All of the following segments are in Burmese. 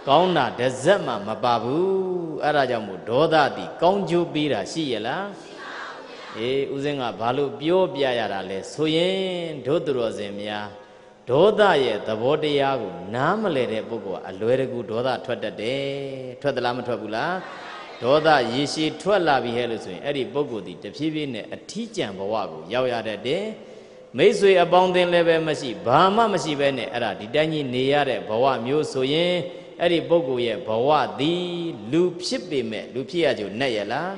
ကောင်းတာတစ်စက်မှမပါဘူးအဲ့ဒါကြောင့်မို့ဒေါသသည်ကောင်းကျိုးပေးတာရှိရလားဦးစင်းကဘာလို့ပြောပြရတာလဲဆိုရင်ဒုသူတော်စင်များဒေါသရဲ့သဘောတရားကိုနားမလည်တဲ့ပုဂ္ဂိုလ်ကအလွယ်တကူဒေါသထွက်တတ်တယ်ထွက်သလားမထွက်ဘူးလားဒေါသရေရှည်ထွက်လာပြီဟဲ့လို့ဆိုရင်အဲ့ဒီပုဂ္ဂိုလ်ဒီတဖြည်းဖြည်းနဲ့အထီးကျန်ဘဝကိုရောက်ရတတ်တယ်မိတ်ဆွေအပေါင်းအသင်းလည်းပဲမရှိဘာမှမရှိပဲနဲ့အဲ့ဒါဒီတိုင်းကြီးနေရတဲ့ဘဝမျိုးဆိုရင်အဲ့ဒီပုဂ္ဂိုလ်ရဲ့ဘဝသည်လူဖြစ်ပေမဲ့လူဖြစ်ရကြုံနဲ့ရလား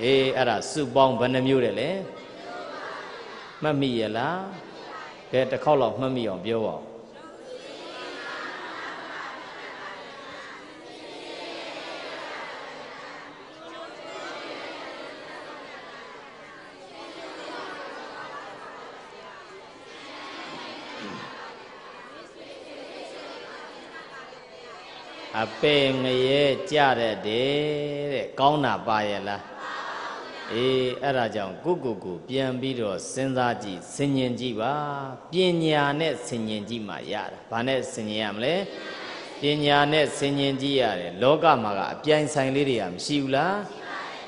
အဲ့ဒါစုပေါင်းဘယ်နှမျိုးတယ်လဲမှတ်မိရလားကဲတစ်ခေါက်လောက်မှတ်မိအောင်ပြောပါဦးအပေငရဲကြတဲ့တဲ့ကောင်းတာပါရဲ့လားအဲ့ဒါကြောင့်ကိုပြန်ပြီးတော့စဉ်းစားကြည့်ဆင်ញင်ကြည့်ပါပညာနဲ့ဆင်ញင်ကြည့်မှရတာဘာနဲ့ဆင်ញင်ရမလဲပညာနဲ့ဆင်ញင်ကြည့်ရတယ်လောကမှာကအပြိုင်ဆိုင်လေးတွေကမရှိဘူးလား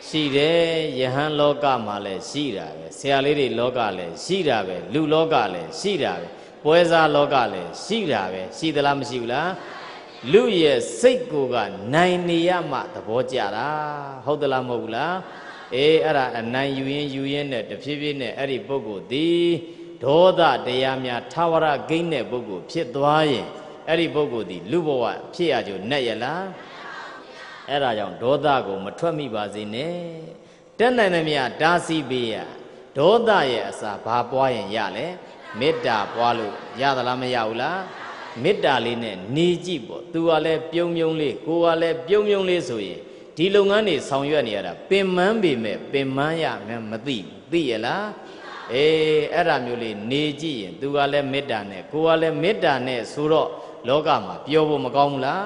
ရှိတယ်ယဟန်လောကမှာလည်းရှိတာပဲဆရာလေးတွေလောကလည်းရှိတာပဲလူလောကလည်းရှိတာပဲပွဲစားလောကလည်းရှိတာပဲရှိသလားမရှိဘူးလားလူရဲ့စိတ်ကိုကနိုင်နေရမှသဘောကျတာဟုတ်သလားမဟုတ်ဘူးလားအဲ့ဒါအနိုင်ယူရင်နဲ့တဖြည်းဖြည်းနဲ့အဲ့ဒီပုဂ္ဂိုလ်သည်ဒေါသတရားများထာဝရဂိမ်းတဲ့ပုဂ္ဂိုလ်ဖြစ်သွားရင်အဲ့ဒီပုဂ္ဂိုလ်သည်လူဘဝဖြစ်ရကြုံနဲ့ရလားအဲ့ဒါကြောင့်ဒေါသကိုမထွက်မိပါစေနဲ့တက်နိုင်သမျှတားဆီးပေးရဒေါသရဲ့အစာဘာပွားရင်ရလဲမေတ္တာပွားလို့ရသလားမရဘူးလားမေတ္တာလေးနဲ့နေကြည့်ပေါ့သူကလည်းပြုံလေးကိုကလည်းပြုံလေးဆိုရင်ဒီလုပ်ငန်းတွေဆောင်ရွက်နေရတာပင်မပေမဲ့ပင်မရမယ်မသိရလားအဲ့ဒါမျိုးလေးနေကြည့်ရင်သူကလည်းမေတ္တာနဲ့ကိုကလည်းမေတ္တာနဲ့ဆိုတော့လောကမှာပြောဖို့မကောင်းဘူးလား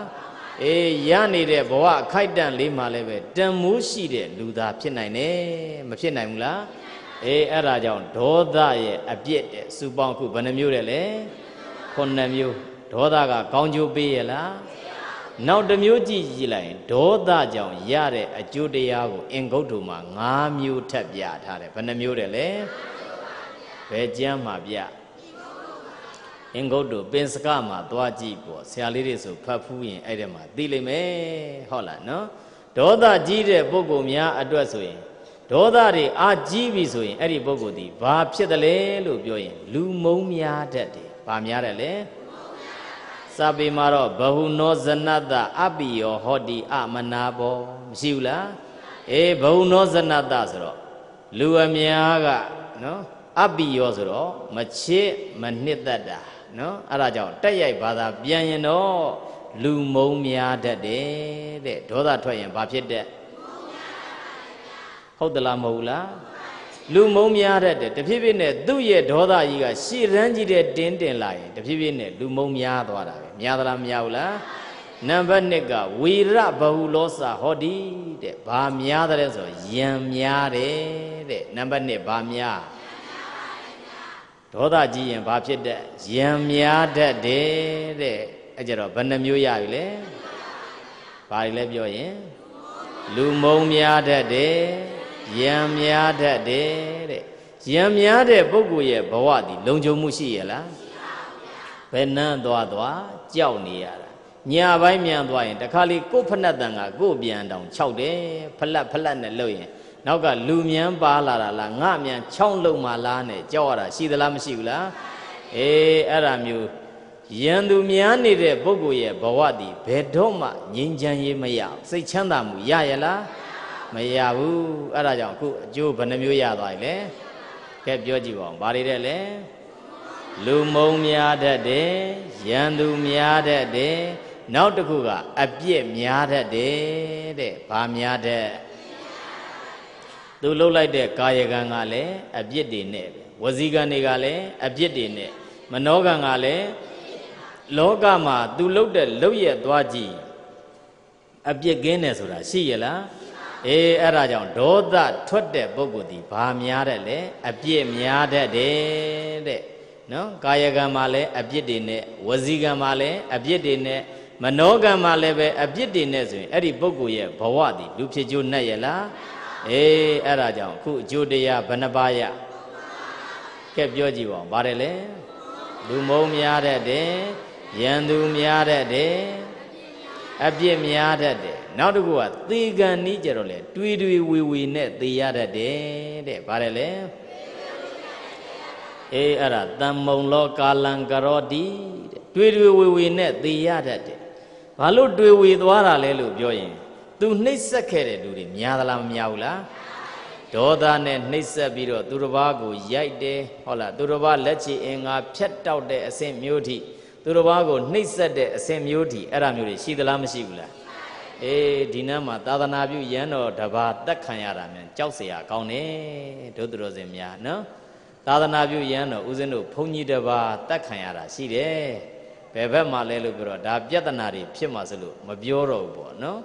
ရနေတဲ့ဘဝအခိုက်တန့်လေးမှလည်းပဲတန်မိုးရှိတဲ့လူသားဖြစ်နိုင်တယ်မဖြစ်နိုင်ဘူးလားအဲ့ဒါကြောင့်ဒေါသရဲ့အပြစ်တဲ့စုပေါင်းခုဘယ်နှမျိုးတဲ့လဲ9မျိုးဒေါသကကောင်းကျိုးပေးရလားနောက်တစ်မျိုးကြည့်လိုက်ရင်ဒေါသကြောင့်ရတဲ့အကျိုးတရားကိုအင်္ဂုတ္တမှာ9မျိုးထပ်ပြထားတယ်ဘယ်နှမျိုးတယ်လဲဘယ်ကျမ်းမှာပြအင်္ဂုတ္တပင်စကမှာသွားကြည့်ပေါ့ဆရာလေးတွေဆိုဖတ်ဖူးရင်အဲ့ဒီမှာသိလိမ့်မယ်ဟုတ်လားနော်ဒေါသကြီးတဲ့ပုဂ္ဂိုလ်များအတွက်ဆိုရင်ဒေါသတွေအာကြီးပြီဆိုရင်အဲ့ဒီပုဂ္ဂိုလ်ဒီဘာဖြစ်တယ်လဲလို့ပြောရင်လူမုံများတတ်တယ်ဘာများတယ်လဲစာပေမှာတော့ဘဟုနောဇနတအပိယောဟောတိအမနာဘောမရှိဘူးလားဘဟုနောဇနတဆိုတော့လူအများကနော်အပိယောဆိုတော့မချစ်မနှစ်သက်တာနော်အဲ့ဒါကြောင့်တက်ရိုက်ဘာသာပြန်ရင်တော့လူမုံများတတ်တယ်တဲ့ဒေါသထွက်ရင်ဘာဖြစ်တဲ့ဟုတ်သလားမဟုတ်လားလူမုံများတဲ့တဖြည်းဖြည်းနဲ့သူ့ရဲ့ဒေါသကြီးကရှည်ရမ်းကြီးတဲ့တင်လာရင်တဖြည်းဖြည်းနဲ့လူမုံများသွားတာပဲများသလားမများဘူးလားနံပါတ်1ကဝီရဘဟုလောစဟောတိတဲ့ဘာများတယ်ဆိုယံများတယ်တဲ့နံပါတ်2ဘာများဒေါသကြီးရင်ဘာဖြစ်တဲ့ယံများတတ်တယ်တဲ့အဲ့ကြတော့ဘယ်နှမျိုးရပြီလဲဘာတွေလဲပြောရင်လူမုံများတတ်တယ်ယံများတတ်တယ်တဲ့ယံများတဲ့ပုဂ္ဂိုလ်ရဲ့ဘဝသည်လုံခြုံမှုရှိရလားဘယ်နှမ်းသွားကြောက်နေရတာညပိုင်းမြန်သွားရင်တခါလေကိုယ်ဖက်နှက်တန်ကကိုယ်ပြန်တောင်ခြောက်တယ်ဖလက်နဲ့လှုပ်ရင်နောက်ကလူမြန်ပါလာတာလားငါမြန်ချောင်းလုံးမှလားနဲ့ကြောက်ရတာရှိသလားမရှိဘူးလားအဲ့ဒါမျိုးယံသူများနေတဲ့ပုဂ္ဂိုလ်ရဲ့ဘဝသည်ဘယ်တော့မှငြိမ်းချမ်းရေးမရစိတ်ချမ်းသာမှုရရလားမရဘူးအဲ့ဒါကြောင့်အခုအကျိုးဘယ်နှမျိုးရသွားပြီလဲကဲပြောကြည့်ပါဦးဘာတွေတဲ့လဲလူမုံများတတ်တယ်ယံသူများတတ်တယ်နောက်တစ်ခုကအပြစ်များတတ်တယ်တဲ့ဘာများတတ်သူလှုပ်လိုက်တဲ့ကာယကံကလည်းအပြစ်တွေနဲ့ဝစီကံတွေကလည်းအပြစ်တွေနဲ့မနောကံကလည်းလောကမှာသူလှုပ်တဲ့လှုပ်ရက်သွားကြည့်အပြစ်ကင်းတယ်ဆိုတာရှိရလားအဲ့ဒါကြောင့်ဒေါသထွက်တဲ့ပုဂ္ဂိုလ်ဒီဘာများတဲ့လဲအပြစ်များတတ်တယ်တဲ့နော်ကာယကံမှာလည်းအပြစ်တွေနဲ့ဝစီကံမှာလည်းအပြစ်တွေနဲ့ Manogama lebe a bit in Nezin, Eddie Boguye, Bawadi, Lupi Juna Yela, Erajan, Ku Judea, Banabaya, Kept Yojiwa, Barele, Lumo Miada de, Yandu Miada de, Abie Miada de, now to go at Tiga Nigerole, Tweedy we net the other day, Barele. Era, Damon Loka Langarodi, Tweedy we net the other day. Balu do with Wara Lelu Join. Do Nissa Kere do him, Yadalam Yaula. Doda ne Nissa Biro, Durubago, Yaide, Hola, Duruba Lechi in a pet out there, a same beauty. Durubago, Nissa de same beauty, Aramuri, she the Lamashula. Dinama, Tadanabu, Yano, Daba, that Kanyaraman, Chausia, Kaune, Dodrozemia, no? Tadanabu, Yano, Uzeno, Pony Daba, that Kanyara, she there. Bebe Malelu Bro, da Biatanari, Pimasalu, Mabioro, no?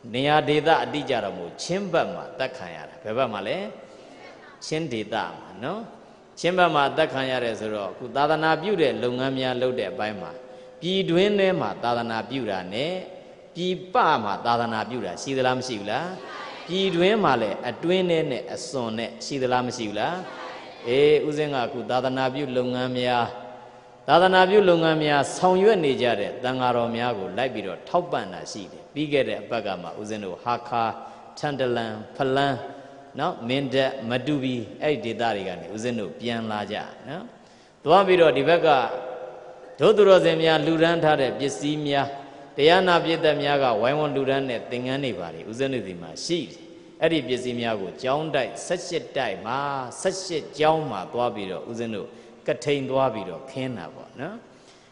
Nia Dida Dijaramu, Chimbama, Dakayara, Bebe Male, Chindida, no? Chimbama, Dakayara Zero, Kudadana Bude, Lungamia Lode Baima, Pi Duenema, Dadana Buda, ne, Pi Pama, Dadana Buda, see the Lam Sila, Pi Duemale, a Duene, a sonnet, see the Lam Sila, Uzenga, Kudadana Bu, Lungamia. Tadanabu Lungamia, Sound you and Nijare, Dangaro Miago, Libiro, Taupana seed, bigger Bagama, Uzeno, Haka, Tandalan, Palan, no, Mende, Madubi, Edidarigani, Uzeno, Pian Laja, no? Tuabiro, Divega, Todorozemia, Lurantare, Bisimia, Diana Bieta Miaga, Waimon Luran, thing anybody, Uzenima, seed, Eddie Bisimiago, John died, such a time, such a Jauma, Tuabiro, Uzeno. Contain Dwabiro, Kenabo, no?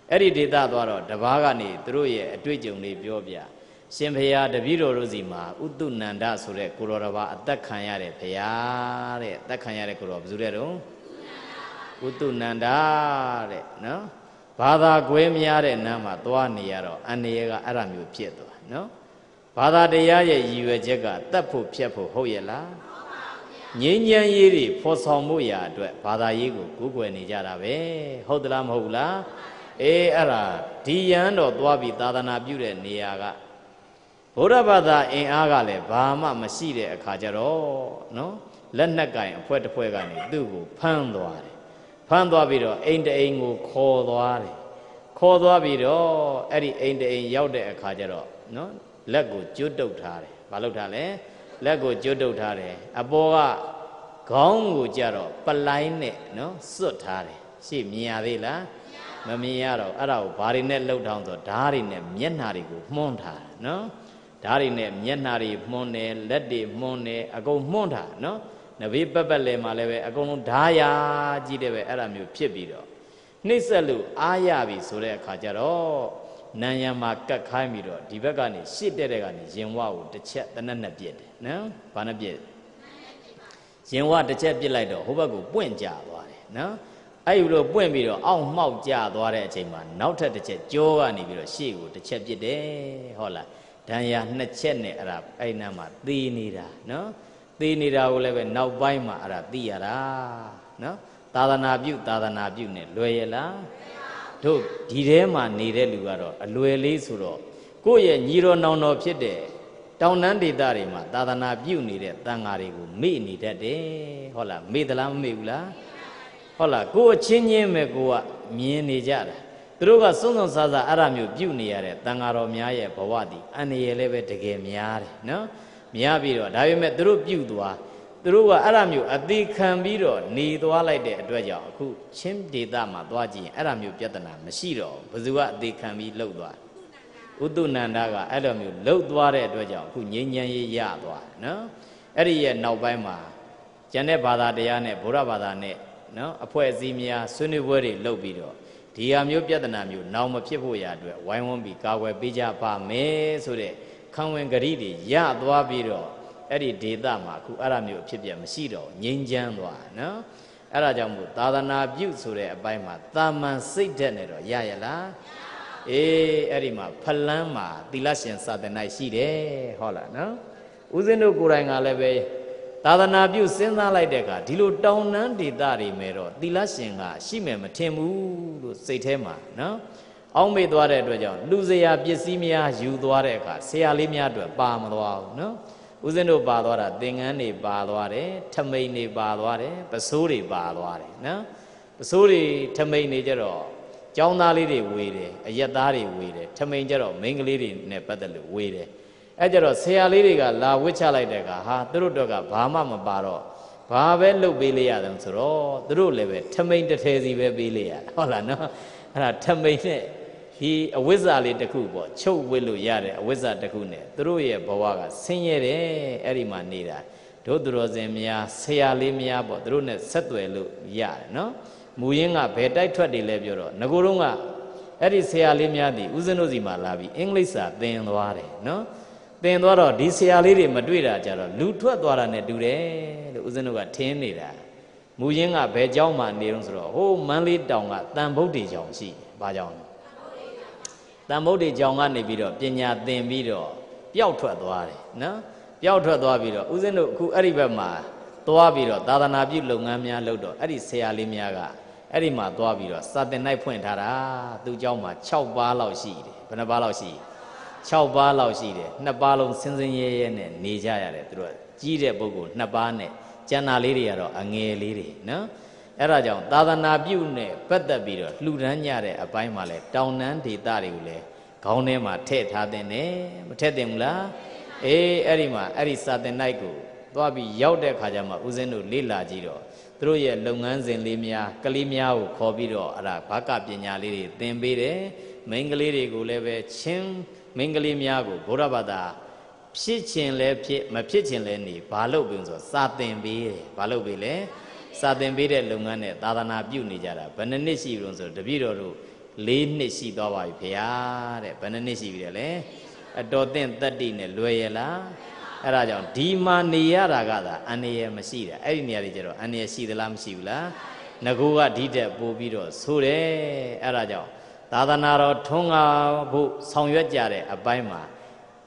Eddie did that, Dabagani, through a twitching Biobia. Simpia, the Viro Rosima, Udu Nanda Sure, Kurova, Dakanyare, Payare, Dakanyare Kuro, Zurero, Udu Nanda, no? Pada Guemiare Nama, Duaniaro, Aniega Aramu Pieto, no? Pada de Yaye, you a jagger, Tapu Piapo Hoyela. Nyan Yiri, Fosamuya, Pada Yigo, Gugu Nijarabe, Hodlam Hola, Era, Dian or Dwabi Dadana Bude Niaga. Horabada in Agale, Bama, Maside, Kajaro, no? Lenagai, Puerto Puegani, Dugu, Panduari. Panduabiro, ain't the Ingo, Coduari. Coduabiro, Eddie ain't the Yaude Kajaro, no? Lego, Judo Tare, Balotale. Lego Judo Tare, Aboa, Gongu Jaro, Palaine, no, Sutare, see Miavilla, Mamiaro, Arao, Barinet low down to Darine, Mienarigo, Monta, no, Darine, Mienari, Mone, Leddy, Mone, Ago Monta, no, Navi Babele Maleve, Ago Daya, Gideve, Aramu, Pibido, Nisalu, Ayavi, Sure Kajaro. Nanyama Kakamiro, Divagani, Sideregani, Jinwa, the chat, the Nanabid, no? Panabid. Jinwa, the chat Bilado, Hobago, Buenja, no? I will Buenbiro, all mouth jar, Chema, not at the chat, Joe and Ibiro, she would the chat de Hola, Danya, Nachene Arab, Ainama, Dinida, no? Dinida will have now Baima Arab, Diara, no? Tadanabu, Loyala. Didema needed Lugaro, a Lueli Suro. Go ye, Niro no Pide. Down Nandi Darima, Dadana Bu needed, Tangarigu, me needed, Hola, Midalam Mula. Hola, go Chinye Megua, Mieni Jada. Druga Suno Saza Aramu, Buniare, Tangaro Miaye, Pawadi, and the elevate again Miare, no? Miabiro, Davime Dru Budua. Druga Aramu, a big cambiro, need like the Dwaja, who chim de Dama, Dwaji, Aramu Piatana, Mashiro, Pazua de Cambi Lodwa. Udu Nandaga, Aramu, Lodware Dwaja, who Yinya Yadwa, no? Eri now by ma. Jane Bada Deane, Burabadane, no? A poesimia, Suniwari, Lobido. Diamu Piatanamu, now my people yadwe, why won't be Kawa Bija Pa me, so de Kanwen Garidi, Yadwabiro. Eddie de Dama, who Aramu Pibia Masido, Ninjanwa, no? Arajamu, Tadana Busure, Baima, Taman Sitanero, Yayala, Erima, Palama, Dilasian Satanai Side, Holla, no? Uzeno Guranga Leve, Tadana Busina like Deca, Dilu down and Didari Mero, Dilasianga, Shime Matemu, Satema, no? အောင်မေ့သွားတဲ့အတွက်ကြောင့်လူစရာပစ္စည်းများယူသွားတဲ့အခါဆရာလေးများအတွက်ပါမသွားဘူးနော်ဦးဇင်းတို့ပါသွားတာသင်္ကန်းတွေပါသွားတယ်ထမိန်တွေပါသွားတယ်ပစိုးတွေပါသွားတယ်နော်ပစိုးတွေထမိန်တွေကြတော့ကျောင်းသားလေးတွေဝေတယ်အရက်သားတွေဝေတယ်ထမိန်ကြတော့မိန်းကလေးတွေနဲ့ပတ်သက်လို့ဝေတယ်အဲကြတော့ဆရာလေးတွေကလာဝစ်ချလိုက်တဲ့အခါဟာသူတို့တော့ကဘာမှမပါတော့ဘာပဲလှုပ်ပေးလိုက်ရတယ်ဆိုတော့သူတို့လည်းပဲထမိန်တစ်ထည်စီပဲပေးလိုက်ရတာဟုတ်လားနော်အဲ့ဒါထမိန်နဲ့ဒီအဝိဇ္ဇာလေးတစ်ခုပေါ့ချုပ်ဝစ်လို့ရတဲ့အဝိဇ္ဇာတစ်ခုနဲ့သူတို့ရဲ့ဘဝကဆင်းရဲတယ်အဲ့ဒီမှာနေတာတို့သူတော်စင်များဆရာလေးများပေါ့သူတို့နဲ့ဆက်သွယ်လို့ရတယ်နော်မူရင်းကဘယ်တိုက်ထွက်တွေလဲပြောတော့ငကိုတော့ကအဲ့ဒီဆရာလေးများဒီဦးဇင်းတို့စီမှာလာပြီးအင်္ဂလိပ်စာသင်သွားတယ်နော်သင်သွားတော့ဒီဆရာလေးတွေမတွေ့တာကြတော့လူထွက်သွားတာနဲ့တူတယ်လို့ဦးဇင်းတို့ကထင်းနေတာမူရင်းကဘယ်ကျောင်းမှာနေတော့ဆိုတော့ဟိုးမန်းလေးတောင်ကတန်ဗုဒ္ဓေကျောင်းရှိဘာကျောင်းလဲတန်ဗုဒ္ဓေကျောင်းကနေပြီးတော့ပညာသင်ပြီးတော့ပျောက်ထွက်သွားတယ်နော်ပျောက်ထွက်သွားပြီးတော့ဦးဇင်းတို့အခုအဲ့ဒီဘက်မှာသွားပြီးတော့သာသနာပြုလုပ်ငန်းများလုပ်တော့အဲ့ဒီဆရာလေးများကအဲ့ဒီမှာသွားပြီးတော့စာသင်နိုင်ဖွင့်ထားတာသူ့ကျောင်းမှာ6ပါးလောက်ရှိတယ်ဘယ်နှပါးလောက်ရှိ6ပါးလောက်ရှိတယ်2ပါးလုံးစင်စင်ရဲရဲနဲ့နေကြရတယ်သူတို့ကြီးတဲ့ပုဂ္ဂိုလ်2ပါးနဲ့ကျန်တာလေးတွေကတော့အငယ်လေးတွေနော်အဲ့ဒါကြောင့်သာသနာပြုနဲ့ပတ်သက်ပြီးတော့လှူဒန်းကြတဲ့အပိုင်းမှာလဲတောင်တန်းဒေသတွေကိုလဲခေါင်းထဲမှာထည့်ထားတဲ့နဲ့မထည့်သင့်ဘူးလားအေးအဲ့ဒီမှာအဲ့ဒီစာသင်နိုင်ကိုသွားပြီးရောက်တဲ့ခါကျမှဦးဇင်းတို့လေ့လာကြည့်တော့သူတို့ရဲ့လုပ်ငန်းစဉ်လေးများကလေးများကိုခေါ်ပြီးတော့အဲ့ဒါဘာကပညာလေးတွေသင်ပေးတယ်မိန်းကလေးတွေကိုလည်းပဲချင်းမိန်းကလေးများကိုဘုရားဘာသာဖြစ်ခြင်းလဲဖြစ်မဖြစ်ခြင်းလဲနေဘာလို့ပြုံးဆိုစာသင်ပေးတယ်ဘာလို့ပေးလဲစာသင်ပေးတဲ့လုပ်ငန်းနဲ့သာသနာပြုနေကြတာဘယ်နှစ်နှစ်ရှိပြီလို့ဆိုတပည့်တော်တို့4နှစ်ရှိသွားပါပြီဖေဟာတဲ့ဘယ်နှစ်နှစ်ရှိပြီလဲအတော်သင့်တတ္တိနဲ့လွယ်ရလားအဲ့ဒါကြောင့်ဒီမှာနေရတာကသာအန္တရာယ်မရှိတာအဲ့ဒီနေရာတွေကျတော့အန္တရာယ်ရှိသလားမရှိဘူးလားငကိုကဒီတက်ပို့ပြီးတော့ဆိုတယ်အဲ့ဒါကြောင့်သာသနာတော်ထွန်းကားဖို့ဆောင်ရွက်ကြတဲ့အပိုင်းမှာ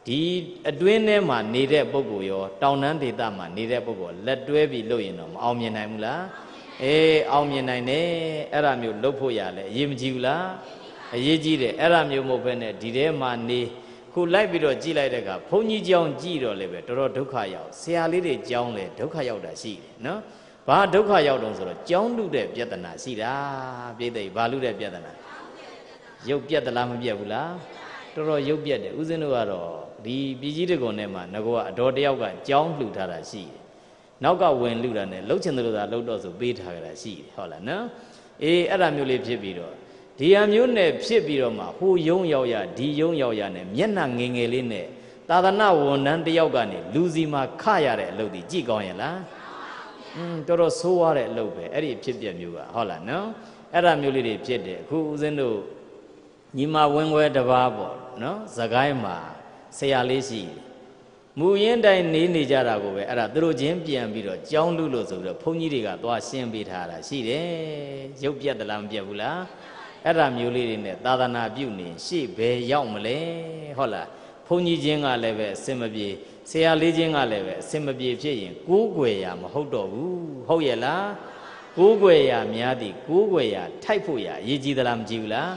ဒီအတွင်းထဲမှာနေတဲ့ပုဂ္ဂိုလ်ရောတောင်တန်းဒေသမှာနေတဲ့ပုဂ္ဂိုလ်လက်တွဲပြီးလုပ်ရင်တော့မအောင်မြင်နိုင်ဘူးလားအေးအောင်မြင်နိုင်တယ်အဲ့ဒါမျိုးလုပ်ဖို့ရလဲအရေးမကြီးဘူးလားအရေးကြီးတယ်အဲ့ဒါမျိုးမဟုတ်ဘဲနဲ့ဒီထဲမှာနေခုလိုက်ပြီးတော့ကြည်လိုက်တဲ့အခါဘုန်းကြီးကျောင်းကြည်တော့လည်းပဲတော်တော်ဒုက္ခရောက်ဆရာလေးတွေကျောင်းလဲဒုက္ခရောက်တာရှိတယ်နော်ဘာဒုက္ခရောက်တုံးဆိုတော့ကျောင်းလူတဲ့ပြဿနာရှိတာပြည့်တဲ့ဘာလူတဲ့ပြဿနာရုပ်ပြက်သလားမပြက်ဘူးလားတော်တော်ရုပ်ပြက်တယ်ဦးဇင်းတို့ကတော့ဒီပြည်ကြီးတကုံထဲမှာငကောကအတော်တယောက်ကကျောင်းလှူထားတာရှိတယ်နောက်ကဝင်လှူတာနဲ့လှုပ်ချင်တယ်လို့သာလှုပ်တော့ဆိုပေးထားကြတာရှိတယ်ဟုတ်လားနော်အေးအဲ့ဒါမျိုးလေးဖြစ်ပြီးတော့ဒီအမျိုးနဲ့ဖြစ်ပြီးတော့မှဟိုယုံရောက်ရဒီယုံရောက်ရနဲ့မျက်နှာငယ်ငယ်လေးနဲ့သာသနာဝန်ထမ်းတယောက်ကနေလူစီမှာခရတဲ့အလုပ်ဒီကြည့်ကောင်းရဲ့လားတော်တော်ဆိုးရတဲ့အလုပ်ပဲအဲ့ဒီဖြစ်ပြမျိုးကဟုတ်လားနော်အဲ့ဒါမျိုးလေးတွေဖြစ်တယ်အခုဦးဇင်းတို့ညီမဝင်းခွဲတပါးပေါ့နော်သခိုင်းမှာဆရာလေးရှိမူရင်းတိုင်းနေကြတာကိုပဲအဲ့ဒါသူတို့ချင်းပြန်ပြီးတော့ကြောင်းလူလို့ဆိုပြီးတော့ဘုန်းကြီးတွေကသွားရှင်းပေးထားတာရှိတယ်ရုပ်ပြတ်သလားမပြတ်ဘူးလားအဲ့ဒါမျိုးလေးတွေနဲ့သာသနာပြုနေရှေ့ဘယ်ရောက်မလဲဟုတ်လားဘုန်းကြီးချင်းကလည်းပဲအစင်မပြေဆရာလေးချင်းကလည်းပဲအစင်မပြေဖြစ်ရင်ကိုးကွယ်ရမဟုတ်တော့ဘူးဟုတ်ရဲ့လားကိုးကွယ်ရများသည်ကိုးကွယ်ရထိုက်ဖို့ရအရေးကြီးသလားမကြီးဘူးလား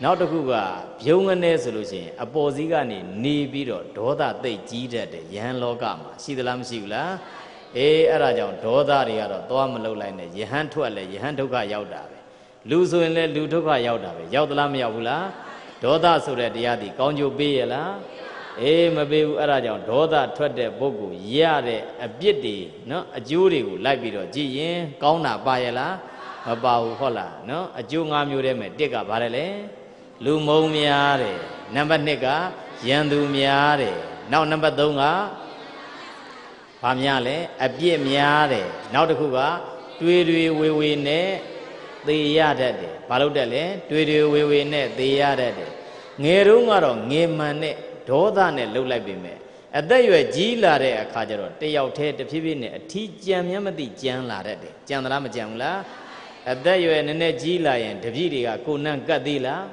နောက်တစ်ခုကပြုံးငနေဆိုလို့ရှိရင်အပေါ်စီးကနေနေပြီးတော့ဒေါသသိပ်ကြီးတတ်တယ်ယဟန်လောကမှာရှိသလားမရှိဘူးလားအေးအဲ့ဒါကြောင့်ဒေါသတွေကတော့သွားမလှုပ်လိုက်နဲ့ယဟန်ထွက်လဲယဟန်ဒုက္ခရောက်တာပဲလူဆိုရင်လည်းလူဒုက္ခရောက်တာပဲရောက်သလားမရောက်ဘူးလားဒေါသဆိုတဲ့တရားဒီကောင်းကျိုးပေးရလားအေးမပေးဘူးအဲ့ဒါကြောင့်ဒေါသထွက်တဲ့ပုဂ္ဂိုလ်ရတဲ့အပြစ်တွေနော်အကျိုးတွေကိုလိုက်ပြီးတော့ကြည်ရင်ကောင်းတာပါရလားမပါဘူးဟုတ်လားနော်အကျိုး၅မျိုးတည်းမဲ့တစ်ကဘာလဲလူမုံများတယ်နံပါတ်2ကရန်သူများတယ်နောက်နံပါတ်3ကဘာများလဲအပြစ်များတယ်နောက်တစ်ခုကတွေဝေနဲ့သေရတတ်တယ်ဘာလို့တက်လဲတွေဝေနဲ့သေရတတ်တယ်ငယ်တုန်းကတော့ငယ်မှန်နဲ့ဒေါသနဲ့လှုပ်လိုက်ပြီမဲ့အသက်ရွယ်ကြီးလာတဲ့အခါကျတော့တယောက်တည်းတဖြည်းဖြည်းနဲ့အထီးကြံမြတ်မသိကြံလာတတ်တယ်ကြံသလားမကြံဘူးလားအသက်ရွယ်နည်းနည်းကြီးလာရင်တပည့်တွေကကိုနှံ့ကတ်သေးလား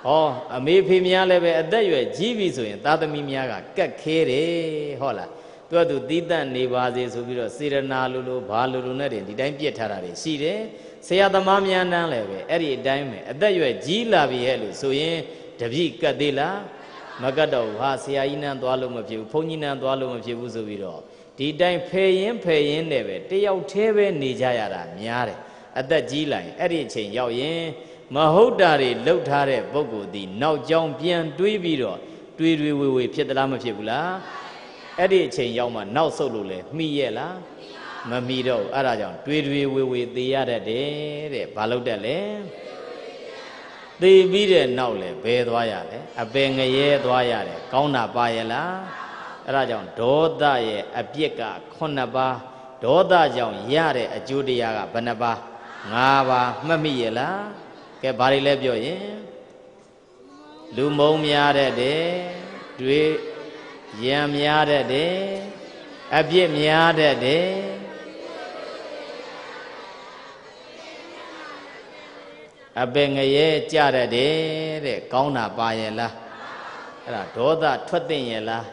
ဩအမေဖေများလည်းပဲအသက်ရွယ်ကြီးပြီဆိုရင်သားသမီးများကကတ်ခဲတယ်ဟုတ်လားသူသီးတန့်နေပါစေဆိုပြီးတော့စေရနာလိုဘာလိုနဲ့ဒီတိုင်းပြစ်ထားတာတွေရှိတယ် ဆရာသမားများနန်းလည်းပဲအဲ့ဒီအတိုင်းပဲအသက်ရွယ်ကြီးလာပြီရဲ့လို့ဆိုရင်တပည့်ကတ်သေးလားမကတ်တော့ဘူးဟာဆရာကြီးနန်းသွားလို့မဖြစ်ဘူးဘုန်းကြီးနန်းသွားလို့မဖြစ်ဘူးဆိုပြီးတော့ဒီတိုင်းဖယ်ရင်နဲ့ပဲတယောက်တည်းပဲနေကြရတာများတယ်အသက်ကြီးလာရင်အဲ့ဒီအချိန်ရောက်ရင်မဟုတ်တာတွေလှုပ်ထားတဲ့ပုဂ္ဂိုလ်ဒီနောက်ကြောင်းပြန်တွေးပြီးတော့တွေးဝေဖြစ်သလားမဖြစ်ဘူးလားအဲ့ဒီအချိန်ရောက်မှနောက်ဆုတ်လို့လဲမှီရဲ့လားမမှီတော့ဘူးအဲ့ဒါကြောင့်တွေးဝေသေရတတ်တယ်တဲ့ဘာလို့တက်လဲသေပြီးတဲ့နောက်လဲဘယ်သွားရလဲအပင်ငရဲသွားရတယ်ကောင်းတာပါရဲ့လားအဲ့ဒါကြောင့်ဒေါသရဲ့အပြစ်က9ပါးဒေါသကြောင့်ရတဲ့အကျိုးတရားကဘယ်နှပါး5ပါးမှတ်မိရဲ့လားကဲဘာတွေလဲပြောရင်လူမုံများတဲ့တွေရံများတဲ့အပြစ်များတဲ့အပင်ငရဲကြတဲ့ကောင်းတာပါရဲ့လားအဲ့ဒါဒေါသထွက်သိမ့်ရဲ့လား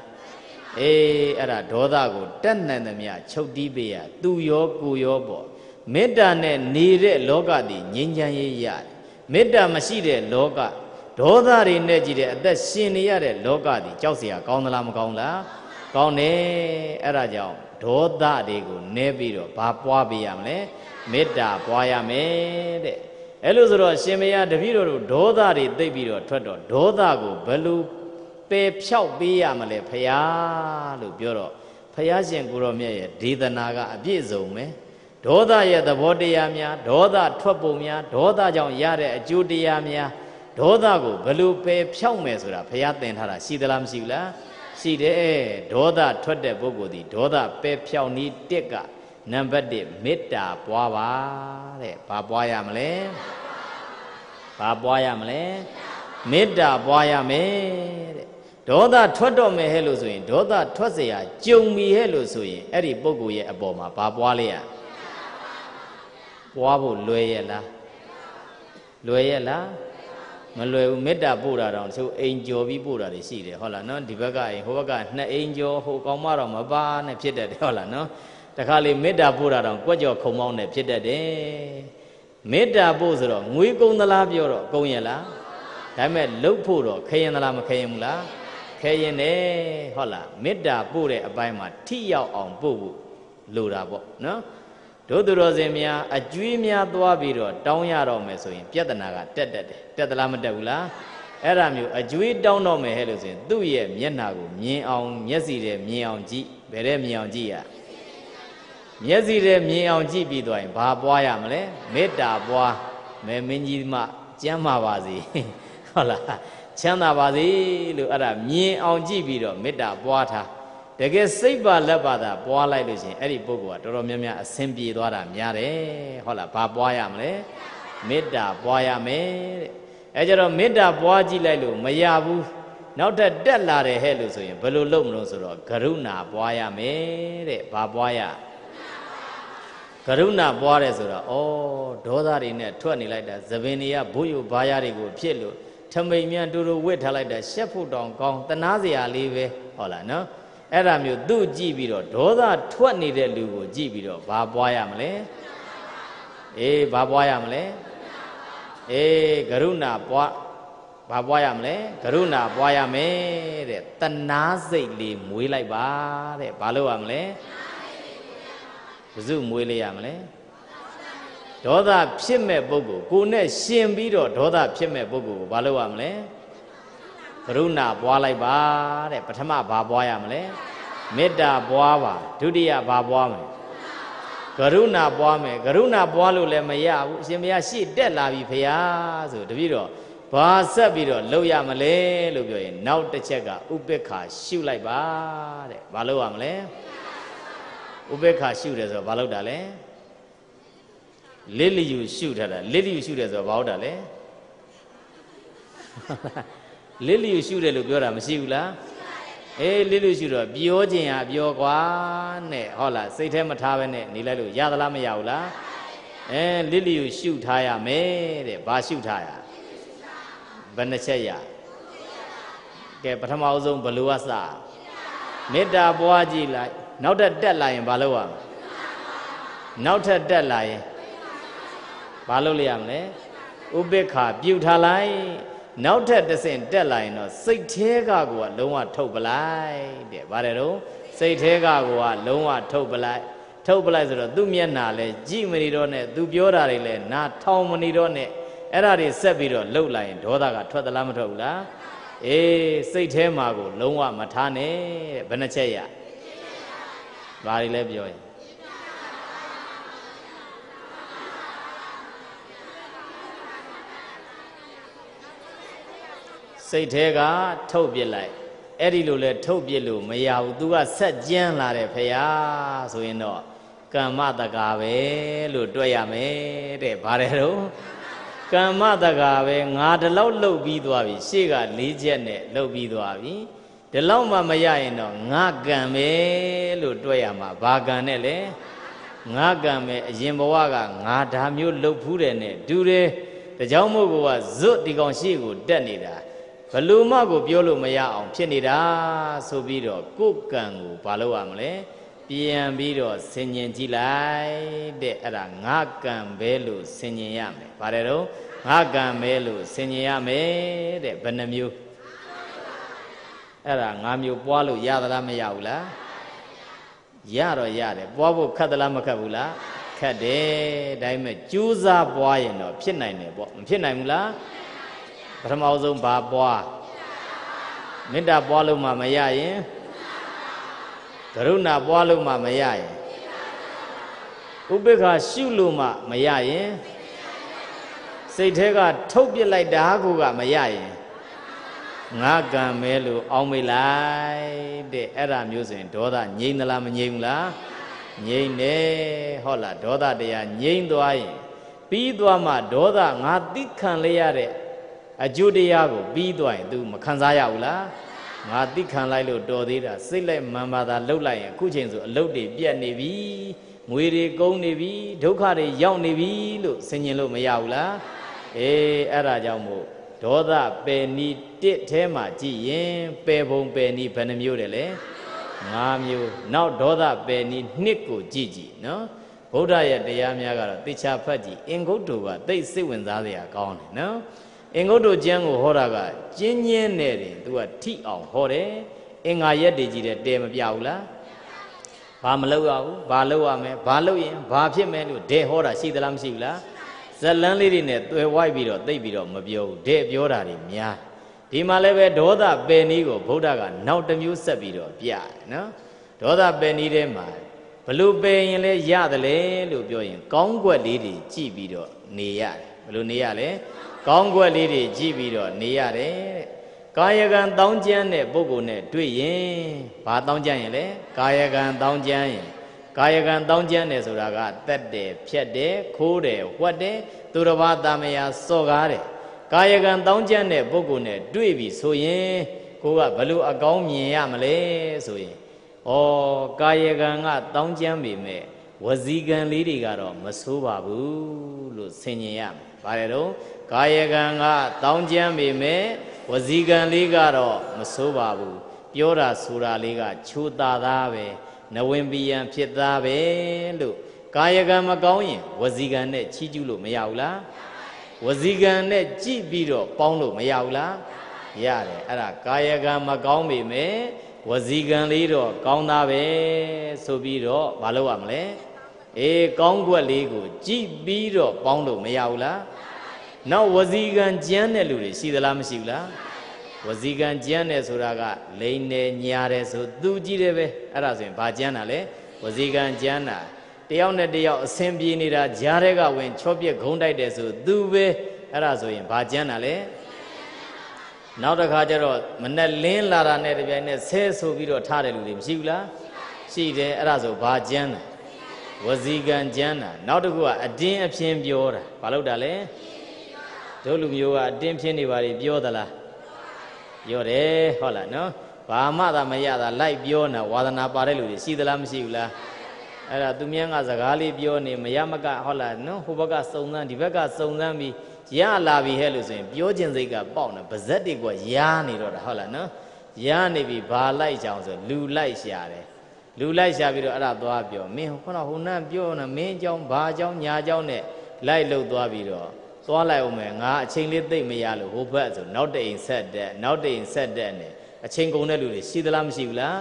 အေးအဲ့ဒါဒေါသကိုတက်နိုင်သမျှချုပ်တီးပေးရသူရောကိုရောပေါ့မေတ္တာနဲ့နေတဲ့လောကတည်ငြိမ်းချမ်းရေးရတယ်မေတ္တာမရှိတဲ့လောကဒေါသတွေနဲ့ကြည့်တဲ့အသက်ရှင်နေရတဲ့လောကတည်ကြောက်เสียကောင်းသလားမကောင်းလားကောင်းတယ်အဲ့ဒါကြောင့်ဒေါသတွေကိုနည်းပြီးတော့ဘာပွားပေးရမလဲမေတ္တာပွားရမယ်တဲ့အဲ့လိုဆိုတော့ရှင်မယားတပည့်တော်တို့ဒေါသတွေသိပ်ပြီးတော့ထွက်တော့ဒေါသကိုဘယ်လိုပယ်ဖြောက်ပေးရမလဲဖယားလို့ပြောတော့ဖယားရှင်ကိုရောမြတ်ရဲ့ဒေသနာကအပြည့်စုံပဲဒေါသရဲ့သဘောတရားများဒေါသထွက်ပုံများဒေါသကြောင့်ရတဲ့အကျိုးတရားများဒေါသကိုဘယ်လိုပယ်ဖြောက်မယ်ဆိုတာဖယားသင်ထားတာရှိသလားမရှိဘူးလားရှိတယ်ဒေါသထွက်တဲ့ပုဂ္ဂိုလ်ဒီဒေါသပယ်ဖြောက်နည်း1ကနံပါတ်1မေတ္တာပွားပါတဲ့ဘာပွားရမလဲဘာပွားရမလဲမေတ္တာပွားရမယ်တဲ့ဒေါသထွက်တော့မယ်ဟဲ့လို့ဆိုရင်ဒေါသထွက်เสียကြုံပြီဟဲ့လို့ဆိုရင်အဲ့ဒီပုဂ္ဂိုလ်ရဲ့အပေါ်မှာဘာပွားလဲရပွားဖို့လွယ်ရဲ့လားလွယ်ရဲ့လားမလွယ်ဘူးမေတ္တာပို့တာတော့သူအိမ်ကျော်ပြီးပို့တာတွေရှိတယ်ဟုတ်လားနော်ဒီဘက်ကအိမ်ဟိုဘက်က2အိမ်ကျော်ဟိုကောင်မတော့မပါနဲ့ဖြစ်တတ်တယ်ဟုတ်လားနော်တခါလေမေတ္တာပို့တာတော့ကွက်ကြော်ခုံမောင်းနဲ့ဖြစ်တတ်တယ်မေတ္တာပို့ဆိုတော့ငွေကုန်သလားပြောတော့ကုန်ရဲ့လားဒါပေမဲ့လှုပ်ဖို့တော့ခရင်သလားမခရင်ဘူးလားခရင်တယ်ဟုတ်လားမေတ္တာပို့တဲ့အပိုင်းမှာထိရောက်အောင်ပို့ဖို့လိုတာပေါ့နော်တို့သူတော်စင်များအကျွေးများသွားပြီးတော့တောင်းရတော့မယ်ဆိုရင်ပြဿနာကတက်တယ်တက်သလားမတက်ဘူးလားအဲ့ဒါမျိုးအကျွေးတောင်းတော့မယ်ဟဲ့လို့ဆိုရင်သူ့ရဲ့မျက်နှာကိုမြင်အောင်မျက်စိထဲမြင်အောင်ကြည့်ဘယ်ထဲမြင်အောင်ကြည့်ရမျက်စိထဲမြင်အောင်ကြည့်ပြီးသွားရင်ဘာပွားရမလဲမေတ္တာပွားမယ်မင်းကြီးမကျမ်းမာပါစေဟုတ်လားချမ်းသာပါစေလို့အဲ့ဒါမြင်အောင်ကြည့်ပြီးတော့မေတ္တာပွားထားတကယ်စိတ်ပါလက်ပါသာပွားလိုက်လို့ရှိရင်အဲ့ဒီပုဂ္ဂိုလ်ကတော်တော်များများအဆင်ပြေသွားတာများတယ်ဟုတ်လားဘာပွားရမလဲမေတ္တာပွားရမယ်တဲ့အဲကြတော့မေတ္တာပွားကြည့်လိုက်လို့မရဘူးနောက်ထပ်တက်လာတယ်ဟဲ့လို့ဆိုရင်ဘယ်လိုလုပ်မလို့ဆိုတော့ကရုဏာပွားရမယ်တဲ့ဘာပွားရကရုဏာပွားတယ်ဆိုတော့ဩဒေါသတွေနဲ့ထွက်နေလိုက်တာသပင်တွေကဘုယုဘာရတွေကိုဖြစ်လို့ထမိန်မြန်တူတူဝစ်ထားလိုက်တာရှက်ဖို့တောင်ကောင်းတနာစရာလေးပဲဟုတ်လားနော်အဲ့ဒါမျိုးသူ့ကြည့်ပြီးတော့ဒေါသထွက်နေတဲ့လူကိုကြည့်ပြီးတော့ဘာပွားရမလဲအေးဘာပွားရမလဲအေးကရုဏာပွားဘာပွားရမလဲကရုဏာပွားရမယ်တဲ့တနာစိတ်လေးမွေးလိုက်ပါတဲ့ဘာလို့ရမလဲဘယ်သူမွေးလေးရမလဲဒေါသဖြစ်မဲ့ပုဂ္ဂိုလ်ကိုနဲ့ရှင်ပြီးတော့ဒေါသဖြစ်မဲ့ပုဂ္ဂိုလ်ကိုဘာလို့ရမလဲကရုဏာပွားလိုက်ပါတဲ့ပထမဘာပွားရမလဲမေတ္တာပွားပါဒုတိယဘာပွားမလဲကရုဏာပွားမယ်ကရုဏာပွားလို့လည်းမရဘူးအရှင်ဘုရားရှေ့တက်လာပြီဖေဟာဆိုတပည့်တော်ဘာဆက်ပြီးတော့လှုပ်ရမလဲလို့ပြောရင်နောက်တစ်ချက်ကဥပေက္ခရှုလိုက်ပါတဲ့ဘာလို့ရမလဲဥပေက္ခရှုတယ်ဆိုတော့ဘာလို့တာလဲလစ်လျူရှုထားတာလစ်လျူရှုတယ်ဆိုတော့ဘာဟုတ်တာလဲလစ်လျူရှုတယ်လို့ပြောတာမရှိဘူးလားအေးလစ်လျူရှုတော့ပြောခြင်းဟာပြောကွာနဲ့ဟုတ်လားစိတ်ထဲမထားဘဲနဲ့နေလိုက်လို့ရသလားမရဘူးလားလစ်လျူရှုထားရမယ်တဲ့ဘာရှုထားရဘယ်နှချက်ရကဲပထမအဆုံးဘလို့ကစမေတ္တာပွားကြည့်လိုက်နောက်ထပ်တက်လာရင်ဘာလုပ်ရမလဲနောက်ထပ်တက်လာရင် ဘာလို့လဲရမလဲဥပိ္ပခာပြုထားလိုက်နောက်ထပ်တစ်ဆင့်တက်လာရင်တော့စိတ်သေးကကိုကလုံးဝထုတ်ပလိုက်တဲ့ဗါတယ်တော့စိတ်သေးကကိုကလုံးဝထုတ်ပလိုက်ဆိုတော့သူ့မျက်နှာလဲကြည့်မနေတော့နဲ့သူပြောတာတွေလဲနားထောင်မနေတော့နဲ့အဲ့ဒါတွေဆက်ပြီးတော့လှုပ်လိုက်ရင်ဒေါသကထွက်သလားမထွက်ဘူးလားအေးစိတ်ထဲမှာကိုလုံးဝမထားနဲ့ဘယ်နှချက်ရဘာတွေလဲပြောရင်စိတ်ထဲကထုတ်ပြစ်လိုက်အဲ့ဒီလိုလဲထုတ်ပြစ်လို့မရဘူး तू ကဆက်ကြမ်းလာတယ်ဖရာဆိုရင်တော့ကမ္မတကာပဲလို့တွေ့ရမယ်တဲ့ဗါတယ်တော့ကမ္မတကာပဲငါဒီလောက်လှုပ်ပြီးသွားပြီရှေ့က၄ချက်နဲ့လှုပ်ပြီးသွားပြီဒီလောက်မှမရရင်တော့ငါကံပဲလို့တွေ့ရမှာဘာကံနဲ့လဲငါကံပဲအရင်ဘဝကငါဒါမျိုးလှုပ်ဖူးတယ်နဲ့ဒူတယ်ဒါကြောင့်မို့ကဇွတ်ဒီကောင်ရှေ့ကိုတက်နေတာဘလူမကိုပြောလို့မရအောင်ဖြစ်နေတာဆိုပြီးတော့ကိုယ်ကံကိုဘာလို့ရမလဲပြန်ပြီးတော့ဆင်ញင်ကြည့်လိုက်တဲ့အဲ့ဒါငါကံပဲလို့ဆင်ញင်ရမယ်ဗါတယ်တော့ငါကံပဲလို့ဆင်ញင်ရမယ်တဲ့ဘယ်နှမျိုးအဲ့ဒါ၅မျိုးပွားလို့ရသလားမရဘူးလားရတော့ရတယ်ပွားဖို့ခက်သလားမခက်ဘူးလားခက်တယ်ဒါပေမဲ့ကြိုးစားပွားရင်တော့ဖြစ်နိုင်တယ်ပေါ့မဖြစ်နိုင်ဘူးလားပထမဆုံးဘာပွားမေတ္တာပွားလို့မှမရရင်ကရုဏာပွားလို့မှမရရင်ဥပိ္ပခာရှုလို့မှမရရင်စိတ်ထဲကထုတ်ပြစ်လိုက်တာကိုကမရရင်ငါကံမဲလို့အောင်းမိလိုက်တဲ့အဲ့ဒါမျိုးဆိုရင်ဒေါသငြိမ့်သလားမငြိမ့်ဘူးလားငြိမ့်တယ်ဟုတ်လားဒေါသတရားငြိမ့်သွားရင်ပြီးသွားမှဒေါသငါသိခံလိုက်ရတဲ့အကျိုးတရားကိုပြီးသွားရင် तू မခံစားရဘူးလားငါသိခံလိုက်လို့တော်သေးတာစိတ်လိုက်မှန်ပါသာလှုပ်လိုက်ရင်အခုချိန်ဆိုအလုပ်တွေပြတ်နေပြီငွေတွေကုန်နေပြီဒုက္ခတွေရောက်နေပြီလို့ဆင်ញင်လို့မရဘူးလားအေးအဲ့ဒါကြောင့်မို့ဒေါသပယ်နီးတစ်ထဲမှာကြည့်ရင်ပယ်ပုံပယ်နီးဘယ်နှမျိုးတယ်လဲ၅မျိုးနောက်ဒေါသပယ်နီးနှစ်ကိုကြည့်နော်ဗုဒ္ဓရဲ့တရားများကတော့တေချာဖတ်ကြည့်အင်္ဂုတ္တကသိစိတ်ဝင်စားစရာကောင်းတယ်နော်အင်္ဂုတ္တကျမ်းကိုဟောတာကကျင်းကျင်းနဲ့တင်သူကထိအောင်ဟောတယ်အင်္ဂါရက်တွေကြီးတဲ့တဲမပြဘူးလားဘာမလုပ်ရဘူးဘာလုပ်ရမယ်ဘာလုပ်ရင်ဘာဖြစ်မယ်လို့ဒဲဟောတာရှိသလားမရှိဘူးလားဇလန်းလေးတွေနဲ့တွယ်ဝိုက်ပြီးတော့သိပ်ပြီးတော့မပြောဘူးဒဲပြောတာတွေများဒီမှာလည်းပဲဒေါသပယ်နည်းကိုဗုဒ္ဓကနောက်တစ်မျိုးဆက်ပြီးတော့ပြတယ်နော်ဒေါသပယ်နည်းထဲမှာဘလို့ပယ်ရင်လဲရတယ်လေလို့ပြောရင်ကောင်းကွက်လေးတွေကြည့်ပြီးတော့နေရတယ်ဘလို့နေရလဲကောင်းကွက်လေးတွေကြည့်ပြီးတော့နေရတယ်တဲ့ကာယကံတောင်းကျမ်းတဲ့ပုဂ္ဂိုလ်နဲ့တွေ့ရင်ဘာတောင်းကျမ်းရင်လဲကာယကံတောင်းကျမ်းရင်ကာယကံတောင်းကျမ်းတယ်ဆိုတာကတက်တယ်ဖြတ်တယ်ခိုးတယ်ဝှက်တယ်သူတစ်ပါးတာမယာစော်ကားတယ်ကာယကံတောင်းကျမ်းတဲ့ပုဂ္ဂိုလ်နဲ့တွေ့ပြီဆိုရင်ကိုကဘလို့အကောင်းမြင်ရမလဲဆိုရင်ဩကာယကံကတောင်းကျမ်းပေမဲ့ဝစီကံလေးတွေကတော့မဆိုးပါဘူးလို့ဆင်ញင်ရမယ်။ဘာလဲတော့ကာယကံကတောင်းကျမ်းပေမဲ့ဝစီကံလေးကတော့မဆိုးပါဘူးပြောတာဆိုတာလေးကချိုးသားသားပဲနဝင်ပိယံဖြစ်သားပဲလို့ကာယကံမကောင်းရင်ဝစီကံနဲ့ချီးကျူးလို့မရဘူးလားဝစီကံနဲ့ကြည့်ပြီးတော့ပေါင်းလို့မရဘူးလားရတယ်အဲ့ဒါကာယကံမကောင်းပေမဲ့ဝစီကံလေးတော့ကောင်းသားပဲဆိုပြီးတော့မလုပ်ရမလဲအေးကောင်းကွက်လေးကိုကြည့်ပြီးတော့ပေါင်းလို့မရဘူးလားနောက်ဝစီကံကျမ်းတဲ့လူတွေရှိသလားမရှိဘူးလားဝစီကံကျမ်းတယ်ဆိုတာကလိန်တယ်ညာတယ်ဆိုသူကြည့်တယ်ပဲအဲ့ဒါဆိုရင်ဘာကျမ်းတာလဲဝစီကံကျမ်းတာတယောက်နဲ့တယောက်အဆင်ပြေနေတာကြားတဲ့ကဝင်ချောပြက်ဂုံးတိုက်တယ်ဆိုသူပဲအဲ့ဒါဆိုရင်ဘာကျမ်းတာလဲနောက်တစ်ခါကျတော့မနဲ့လင်းလာတာနဲ့တပြိုင်နက်ဆဲဆိုပြီးတော့ထားတယ်လူတွေမရှိဘူးလားရှိတယ်အဲ့ဒါဆိုဘာကျမ်းတာဝစီကံကျမ်းတာနောက်တစ်ခုကအတင်းအဖျင်းပြောတာဘာလို့တာလဲတို့လူမျိုးကအတင်းဖြင်းနေပါလေပြောသလားပြောတယ်ဟုတ်လားနော်ဘာမှသာမရတာလိုက်ပြောနေဝါသနာပါတဲ့လူတွေရှိသလားမရှိဘူးလားအဲ့ဒါသူမြန်းကစကားလေးပြောနေမရမကဟုတ်လားနော်ဟိုဘက်ကစုံစမ်းဒီဘက်ကစုံစမ်းပြီးရလာပြီဟဲ့လို့ဆိုရင်ပြောခြင်းစိတ်ကပေါက်နေပါဇက်တွေကရားနေတော့တာဟုတ်လားနော်ရားနေပြီဘာလိုက်ကြအောင်ဆိုလူလိုက်ရှာတယ်လူလိုက်ရှာပြီးတော့အဲ့ဒါသွားပြောမင်းခုနဟိုနန်းပြောနေမင်းเจ้าဘာเจ้าညာเจ้าနဲ့ လိုက်လှုပ်သွားပြီးတော့သွားလိုက်အောင်မယ်ငါအချိန်လေးသိမ့်မရလို့ဟိုဘက်ဆိုနောက်တိန်ဆက်တဲ့နောက်တိန်ဆက်တဲ့နဲ့အချိန်ကုန်တဲ့လူတွေရှိသလားမရှိဘူးလား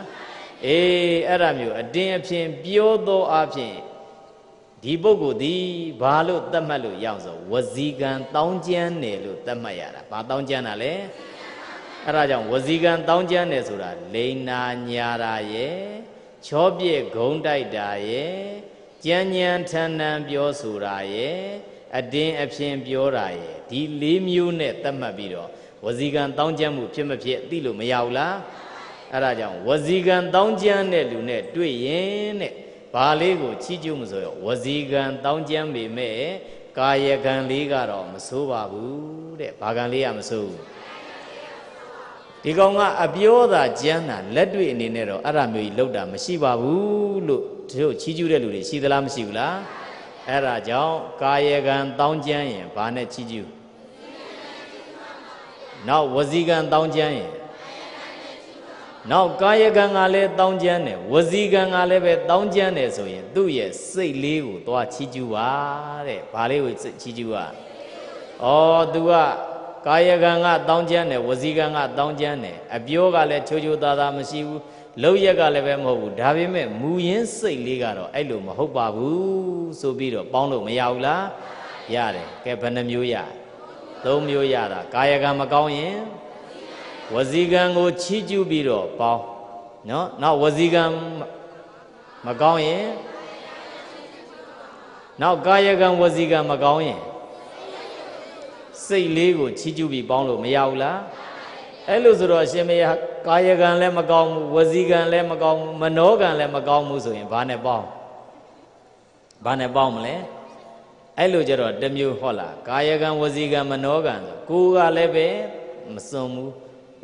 အေးအဲ့ဒါမျိုးအတင်းအဖျင်ပြောသောအဖြစ်ဒီပုဂ္ဂိုလ်ဒီဘာလို့သတ်မှတ်လို့ရအောင်ဆိုဝစီကံတောင်းကျမ်းတယ်လို့သတ်မှတ်ရတာဘာတောင်းကျမ်းတာလဲအဲ့ဒါကြောင့်ဝစီကံတောင်းကျမ်းတယ်ဆိုတာလိန်နာညာတာရဲ့ချောပြည့်ဂုံတိုက်တာရဲ့ကြမ်းကြမ်းထန်ထန်ပြောဆိုတာရဲ့အတင်းအဖျင်ပြောတာရဲ့ဒီ၄မျိုးနဲ့သတ်မှတ်ပြီးတော့ဝစီကံတောင်းကျမ်းမှုဖြစ်မဖြစ်သိလို့မရဘူးလားအဲ့ဒါကြောင့်ဝစီကံတောင်းကျမ်းတဲ့လူနဲ့တွေ့ရင်တဲ့ဘာလေးကိုချီးကျူးမဆိုရောဝစီကံတောင်းကျမ်းပေမဲ့ကာယကံလေးကတော့မဆိုးပါဘူးတဲ့ဘာကံလေးကမဆိုးဘူးဒီကောင်ကအပြောတာကျမ်းတာလက်တွေ့အနေနဲ့တော့အဲ့ဒါမျိုးကြီးလောက်တာမရှိပါဘူးလို့တို့ချီးကျူးတဲ့လူတွေရှိသလားမရှိဘူးလားအဲ့ဒါကြောင့်ကာယကံတောင်းကျမ်းရင်ဘာနဲ့ချီးကျူးနောက်ဝစီကံတောင်းကျမ်းရင်နောက်ကာယကံကလည်းတောင်းကျမ်းတယ်ဝစီကံကလည်းပဲတောင်းကျမ်းတယ်ဆိုရင်သူ့ရဲ့စိတ်လေးကိုသွားချီးကျူးပါတဲ့ဘာလေးကိုချီးကျူးပါဩသူကကာယကံကတောင်းကျမ်းတယ်ဝစီကံကတောင်းကျမ်းတယ်အပြောကလည်းချိုးချိုးသားသားမရှိဘူးလောက်ရက်ကလည်းပဲမဟုတ်ဘူးဒါပေမဲ့မူရင်းစိတ်လေးကတော့အဲ့လိုမဟုတ်ပါဘူးဆိုပြီးတော့ပေါင်းလို့မရဘူးလားရတယ်ကဲဘယ်နှမျိုးရ၃မျိုးရတာကာယကံမကောင်းရင်ဝစီကံကိုချီးကျူးပြီးတော့ပေါင်းနော်နောက်ဝစီကံမကောင်းရင်နောက်ကာယကံဝစီကံမကောင်းရင်စိတ်လေးကိုချီးကျူးပြီးပေါင်းလို့မရဘူးလားအဲ့လိုဆိုတော့အရှင်မယားကာယကံလည်းမကောင်းဘူးဝစီကံလည်းမကောင်းဘူးမနောကံလည်းမကောင်းဘူးဆိုရင်ဘာနဲ့ပေါင်းမလဲအဲ့လိုကြတော့တစ်မျိုးဟုတ်လားကာယကံဝစီကံမနောကံဆိုကိုယ်ကလည်းပဲမစွန်ဘူး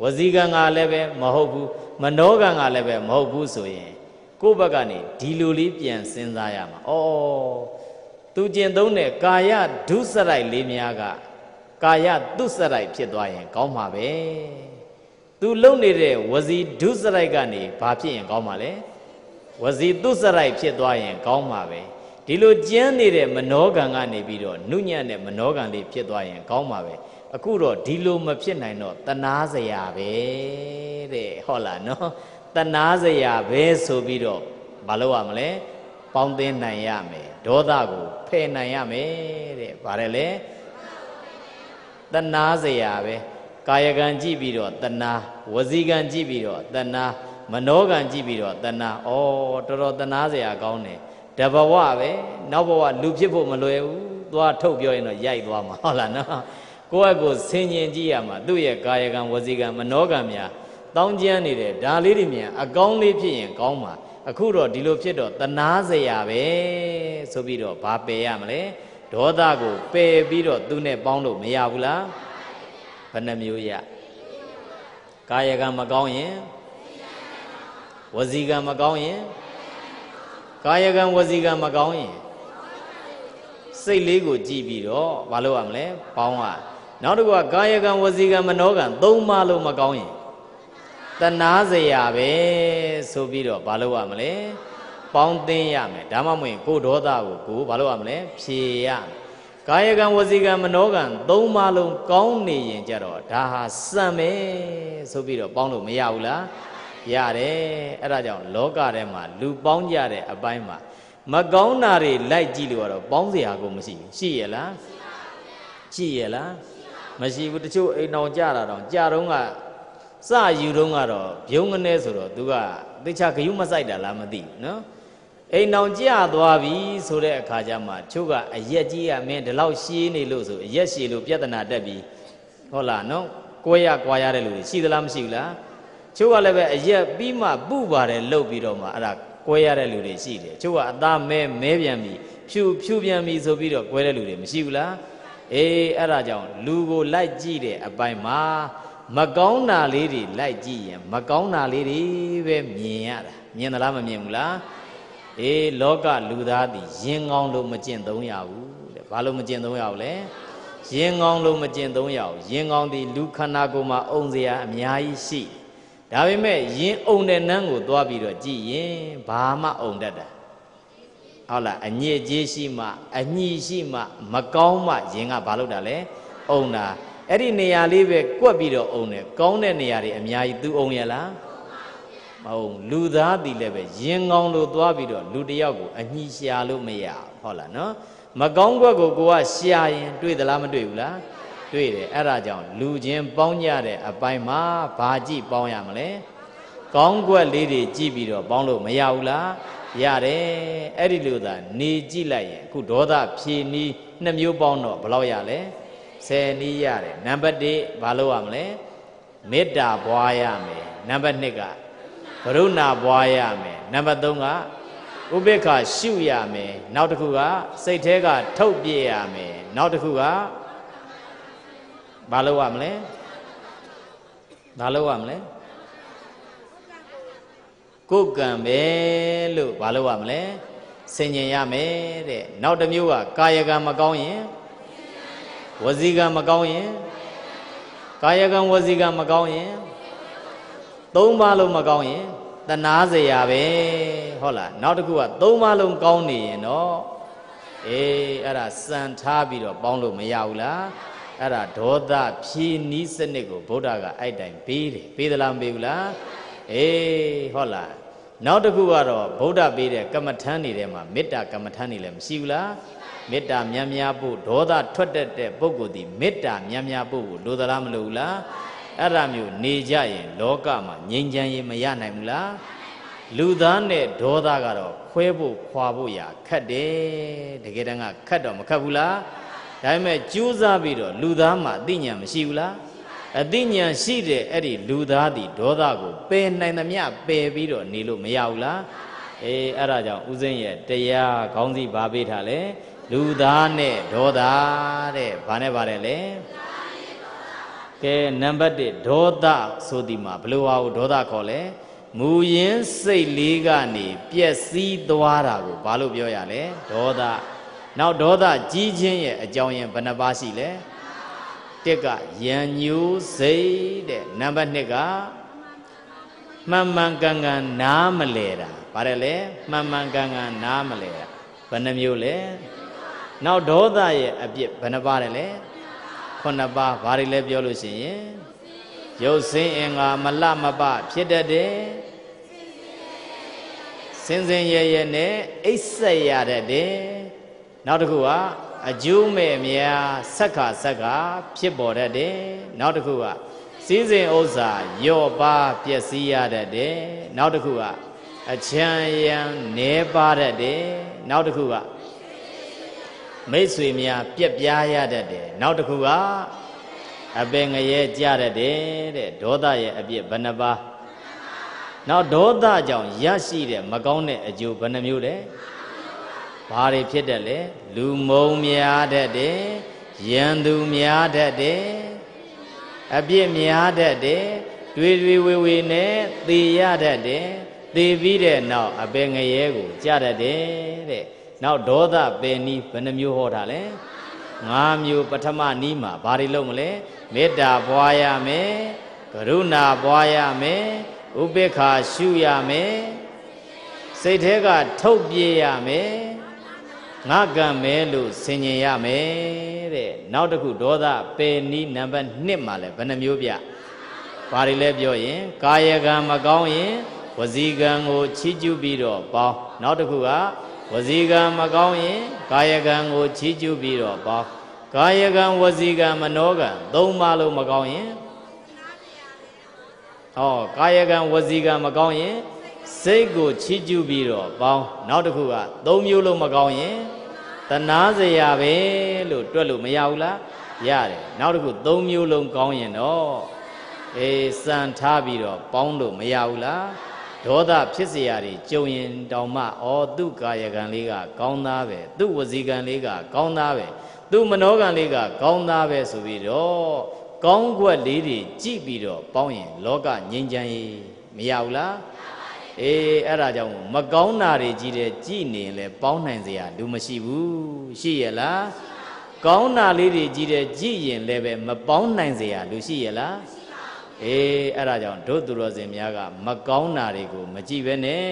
ဝစီကံကလည်းပဲမဟုတ်ဘူးမနောကံကလည်းပဲမဟုတ်ဘူးဆိုရင်ကိုယ့်ဘက်ကနေဒီလိုလေးပြန်စဉ်းစားရမှာဩသူကျင့်သုံးတဲ့ကာယဒုစရိုက်လေးများကကာယတုစရိုက်ဖြစ်သွားရင်ကောင်းမှာပဲသူလုံနေတဲ့ဝစီဒုစရိုက်ကနေဘာဖြစ်ရင်ကောင်းမှာလဲဝစီတုစရိုက်ဖြစ်သွားရင်ကောင်းမှာပဲဒီလိုကျမ်းနေတဲ့မနောကံကနေပြီးတော့နုညံ့တဲ့မနောကံလေးဖြစ်သွားရင်ကောင်းမှာပဲအခုတော့ဒီလိုမဖြစ်နိုင်တော့တနာစရာပဲတဲ့ဟုတ်လားနော်တနာစရာပဲဆိုပြီးတော့မလုပ်ရမလဲပေါင်းသင်းနိုင်ရမယ်ဒေါသကိုဖယ်နိုင်ရမယ်တဲ့ဗါတယ်လေတနာစရာပဲကာယကံကြည့်ပြီးတော့တနာဝစီကံကြည့်ပြီးတော့တနာမနောကံကြည့်ပြီးတော့တနာဩတော်တော်တနာစရာကောင်းတယ်တဘဝပဲနောက်ဘဝလူဖြစ်ဖို့မလွယ်ဘူးသွားထုတ်ပြောရင်တော့ရိုက်သွားမှာဟုတ်လားနော်ကိုယ့်အကိုဆင်ញင်ကြည့်ရမှာသူ့ရဲ့ကာယကံဝစီကံမနောကံများတောင်းကျမ်းနေတယ်ဒါလေးတွေမြန်အကောင်းလေးဖြစ်ရင်ကောင်းမှာအခုတော့ဒီလိုဖြစ်တော့တနာစရာပဲဆိုပြီးတော့ဘာပယ်ရမလဲဒေါသကိုပယ်ပြီးတော့သူနဲ့ပေါင်းလို့မရဘူးလားဘယ်နှမျိုးရကာယကံမကောင်းရင်ဝစီကံမကောင်းရင်ကာယကံဝစီကံမကောင်းရင်စိတ်လေးကိုကြည့်ပြီးတော့မလုပ်ရမလဲပေါင်းရနောက်တစ်ခုကကာယကံဝစီကံမနောကံသုံးပါလို့မကောင်းရင်တနာစရာပဲဆိုပြီးတော့မလုပ်ရမလဲပေါင်းသိရမယ်ဒါမှမဟုတ်ကိုဒေါသကိုမလုပ်ရမလဲဖြေရမယ်ကာယကံဝစီကံမနောကံသုံးပါလုံးကောင်းနေရင်ကြတော့ဒါဟာစံပဲဆိုပြီးတော့ပေါင်းလို့မရဘူးလားရတယ်အဲ့ဒါကြောင့်လောကထဲမှာလူပေါင်းကြတဲ့အပိုင်းမှာမကောင်းတာတွေလိုက်ကြည့်လို့ကတော့ပေါင်းစရာကိုမရှိဘူးရှိရလားရှိရလားမရှိဘူးတချို့အိမ်တော်ကြတာတော့ကြာတော့ကစယူတော့ကတော့ဘုံငနေဆိုတော့သူကသိချာဂယုမဆိုင်တာလားမသိဘူးနော်အိမ်တော်ကြသွားပြီဆိုတဲ့အခါကျမှချို့ကအရက်ကြီးကမင်းဒီလောက်ရှည်နေလို့ဆိုအရက်ရှည်လို့ပြဿနာတက်ပြီးဟုတ်လားနော်ကွဲရကွာရတဲ့လူတွေရှိသလားမရှိဘူးလားချို့ကလည်းပဲအရက်ပြီးမှပူပါတယ်လှုပ်ပြီးတော့မှအဲ့ဒါကွဲရတဲ့လူတွေရှိတယ်ချို့ကအသားမဲပြန်ပြီးဖြူပြန်ပြီးဆိုပြီးတော့ကွဲတဲ့လူတွေမရှိဘူးလားအေးအဲ့ဒါကြောင့်လူကိုလိုက်ကြည့်တဲ့အပိုင်းမှာမကောင်းတာလေးတွေလိုက်ကြည့်ရင်မကောင်းတာလေးတွေပဲမြင်ရတာမြင်သလားမမြင်ဘူးလားအေးလောကလူသားသည်ရင်ကောင်းလို့မကျင့်သုံးရဘူးတဲ့ဘာလို့မကျင့်သုံးရဘူးလဲရင်ကောင်းလို့မကျင့်သုံးရဘူးရင်ကောင်းသည်လူခန္ဓာကိုယ်မှာအုံစရာအများကြီးရှိဒါပေမဲ့ရင်အုံတဲ့နန်းကိုသွားပြီးတော့ကြည့်ရင်ဘာမှအုံတတ်တာ好了，你这是嘛，你是嘛，没搞嘛，人家巴路达嘞，哦那，这尼亚里边过比了哦呢，搞呢尼亚里米亚都哦呀啦，哦，路达的嘞呗，人工路多比了，路的要过，你下路没呀？好了喏，没搞过个啊，下人对的啦么对不啦？对的，那叫路前包家的，白马巴鸡包呀么嘞？搞过里的几比了，包路没有啦？ရတယ်အဲ့ဒီလိုသာနေကြည့်လိုက်ရင်အခုဒေါသဖြေနီးနှစ်မျိုးပေါင်းတော့ဘယ်လောက်ရလဲ10နီးရတယ်နံပါတ်1ဘာလို့ရမလဲမေတ္တာပွားရမယ်နံပါတ်2ကကရုဏာပွားရမယ်နံပါတ်3ကဥပေက္ခရှုရမယ်နောက်တစ်ခုကစိတ်แท้ကထုတ်ပြရမယ်နောက်တစ်ခုကဘာလို့ရမလဲဘာလို့ရမလဲကိုယ်ကံပဲလို့ဘာလို့ရမလဲဆင်ញင်ရမယ်တဲ့နောက်တစ်မျိုးကကာယကံမကောင်းရင်ဝစီကံမကောင်းရင်ကာယကံဝစီကံမကောင်းရင်သုံးပါးလုံးမကောင်းရင်တဏှာစရာပဲဟုတ်လားနောက်တစ်ခုကသုံးပါးလုံးကောင်းနေရင်တော့အဲ့ဒါစံထားပြီးတော့ပေါင်းလို့မရဘူးလားအဲ့ဒါဒေါသဖြေနီးစနစ်ကိုဗုဒ္ဓကအဲ့တိုင်ပေးတယ်ပေးသလားမပေးဘူးလားဟုတ်လားနောက်တစ်ခုကတော့ဗုဒ္ဓပေးတဲ့ကမ္မထမ်းတွေထဲမှာမေတ္တာကမ္မထမ်းတွေလည်းမရှိဘူးလားမေတ္တာများများဖို့ဒေါသထွက်တတ်တဲ့ပုဂ္ဂိုလ်ဒီမေတ္တာများများဖို့ကိုလိုသလားမလိုဘူးလားအဲ့ဒါမျိုးနေကြရင်လောကမှာငြိမ်းချမ်းရေးမရနိုင်ဘူးလားလူသားနဲ့ဒေါသကတော့ခွဲဖို့ခွာဖို့ရာခက်တယ်တကယ်တမ်းကခက်တော့မခက်ဘူးလားဒါပေမဲ့ကြိုးစားပြီးတော့လူသားမှာအသိဉာဏ်မရှိဘူးလားအသိဉာဏ်ရှိတဲ့အဲ့ဒီလူသားဒီဒေါသကိုပယ်နိုင်သမျှပယ်ပြီးတော့နေလို့မရဘူးလားအဲ့ဒါကြောင့်ဦးဇင်းရဲ့တရားခေါင်းစည်းဘာပေးထားလဲလူသားနဲ့ဒေါသတဲ့ဘာနဲ့ပါတယ်လဲကဲနံပါတ်1ဒေါသဆိုဒီမှာဘယ်လိုဟာကိုဒေါသခေါ်လဲမူရင်းစိတ်လေးကနေပျက်စီးသွားတာကိုဘာလို့ပြောရလဲဒေါသနောက်ဒေါသကြီးခြင်းရဲ့အကြောင်းရင်းဘယ်နှပါးရှိလဲတစ်ကယံညိုးစိတ်တဲ့နံပါတ်2ကမှန်မှန်ကန်ကန်နားမလဲတာဗါတယ်လေမှန်မှန်ကန်ကန်နားမလဲတာဘယ်နှမျိုးလဲနောက်ဒေါသရဲ့အပြစ်ဘယ်နှပါးတယ်လဲ9ပါးဘာတွေလဲပြောလို့ရှိရင်ရုပ်ဆင်းအင်္ဂါမလမပဖြစ်တတ်တယ်စင်စင်ရဲရဲနဲ့အိပ်ဆက်ရတတ်တယ်နောက်တစ်ခုကအကျိုးမဲ့များဆက်ခါဆက်ခါဖြစ်ပေါ်တတ်တယ်နောက်တစ်ခုကစည်းစိမ်ဥစ္စာရော့ပါပျက်စီးရတတ်တယ်နောက်တစ်ခုကအချမ်းရံနေပါတတ်တယ်နောက်တစ်ခုကမိတ်ဆွေများပြက်ပြားရတတ်တယ်နောက်တစ်ခုကအပင်ငရဲကြတတ်တယ်တဲ့ဒေါသရဲ့အပြစ်ဘယ်နှပါနောက်ဒေါသကြောင့်ရရှိတဲ့မကောင်းတဲ့အကျိုးဘယ်နှမျိုးလဲဘာတွေဖြစ်တယ်လဲလူမုံများတတ်တယ်ရန်သူများတတ်တယ်အပြစ်များတတ်တယ်တွေတွေဝေဝေနဲ့သေရတတ်တယ်သေပြီးတဲ့နောက်အပင်ငရဲကိုကြတတ်တယ်တဲ့နောက်ဒေါသပယ်နီးဘယ်နှမျိုးဟောတာလဲ5မျိုးပထမနီးမှာဘာတွေလုပ်မလဲမေတ္တာပွားရမယ်ကရုဏာပွားရမယ်ဥပေက္ခရှုရမယ်စိတ်ထဲကထုတ်ပြေးရမယ်ငါကံမဲလို့ဆင်ញင်ရမယ်တဲ့နောက်တစ်ခုဒေါသပယ်နီးနံပါတ်2မှာလဲဘယ်နှမျိုးပြဘာတွေလဲပြောရင်ကာယကံမကောင်းရင်ဝစီကံကိုချီးကျူးပြီးတော့ပေါင်းနောက်တစ်ခုကဝစီကံမကောင်းရင်ကာယကံကိုချီးကျူးပြီးတော့ပေါင်းကာယကံဝစီကံမနောကံသုံးပါးလုံးမကောင်းရင်ကာယကံဝစီကံမကောင်းရင်စိတ်ကိုချီးကျူးပြီးတော့ပေါင်းနောက်တစ်ခုက3မျိုးလုံးမကောင်းရင်တဏှာစရာပဲလို့တွက်လို့မရဘူးလားရတယ်နောက်တစ်ခု3မျိုးလုံးကောင်းရင်တော့စံထားပြီးတော့ပေါင်းလို့မရဘူးလားဒေါသဖြစ်เสียတွေကြုံရင်တောင်မှသူ့ကာယကံလေးကကောင်းသားပဲသူ့ဝစီကံလေးကကောင်းသားပဲသူ့မနောကံလေးကကောင်းသားပဲဆိုပြီးတော့ကောင်းကွက်လေးတွေကြည့်ပြီးတော့ပေါင်းရင်လောကငြိမ်းချမ်းရေးမရဘူးလားအဲ့ဒါကြောင့်မကောင်းတာတွေကြီးတဲ့ကြည်နေရင်လည်းပေါင်းနိုင်စရာလူမရှိဘူးရှိရလားကောင်းတာလေးတွေကြီးတဲ့ကြည်ရင်လည်းပဲမပေါင်းနိုင်စရာလူရှိရလားအဲ့ဒါကြောင့်တို့သူတော်စင်များကမကောင်းတာတွေကိုမကြည့်ပဲနဲ့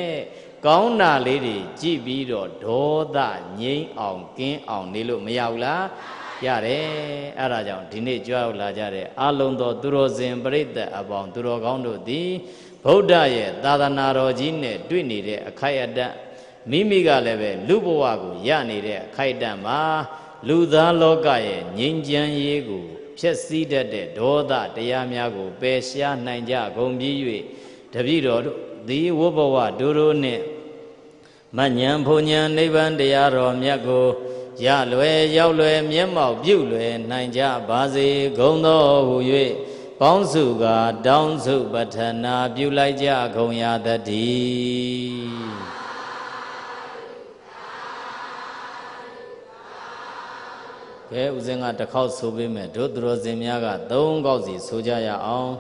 ကောင်းတာလေးတွေကြည့်ပြီးတော့ဒေါသငြိမ်းအောင်ကင်းအောင်နေလို့မရဘူးလားရတယ်အဲ့ဒါကြောင့်ဒီနေ့ကြွရောက်လာကြတဲ့အလုံးသောသူတော်စင်ပရိသတ်အပေါင်းသူတော်ကောင်းတို့သည်ဗုဒ္ဓရဲ့သာသနာတော်ကြီးနဲ့တွေ့နေတဲ့အခိုက်အတန့်မိမိကလည်းပဲလူဘဝကိုရနေတဲ့အခိုက်အတန့်မှာလူသားလောကရဲ့ငြိမ်းချမ်းရေးကိုဖျက်ဆီးတတ်တဲ့ဒေါသတရားများကိုပယ်ရှားနိုင်ကြကုန်ပြီး၍တပည့်တော်တို့ဒီဝဘဝဒုရိုးနှင့်မဉ္ဇဉ်ဘုံဉ္ဇဉ်နိဗ္ဗာန်တရားတော်မြတ်ကိုရလွယ်ရောက်လွယ်မျက်မှောက်ပြုလွယ်နိုင်ကြပါစေကုန်သောဟု၍ပေါင်းစုကတောင်းစုပဌနာပြုလိုက်ကြကုန်ရသတည်းကဲဦးဇင်းကတစ်ခေါက်ဆိုပေးမယ်တို့သူတော်စင်များက၃ခေါက်စီဆိုကြရအောင်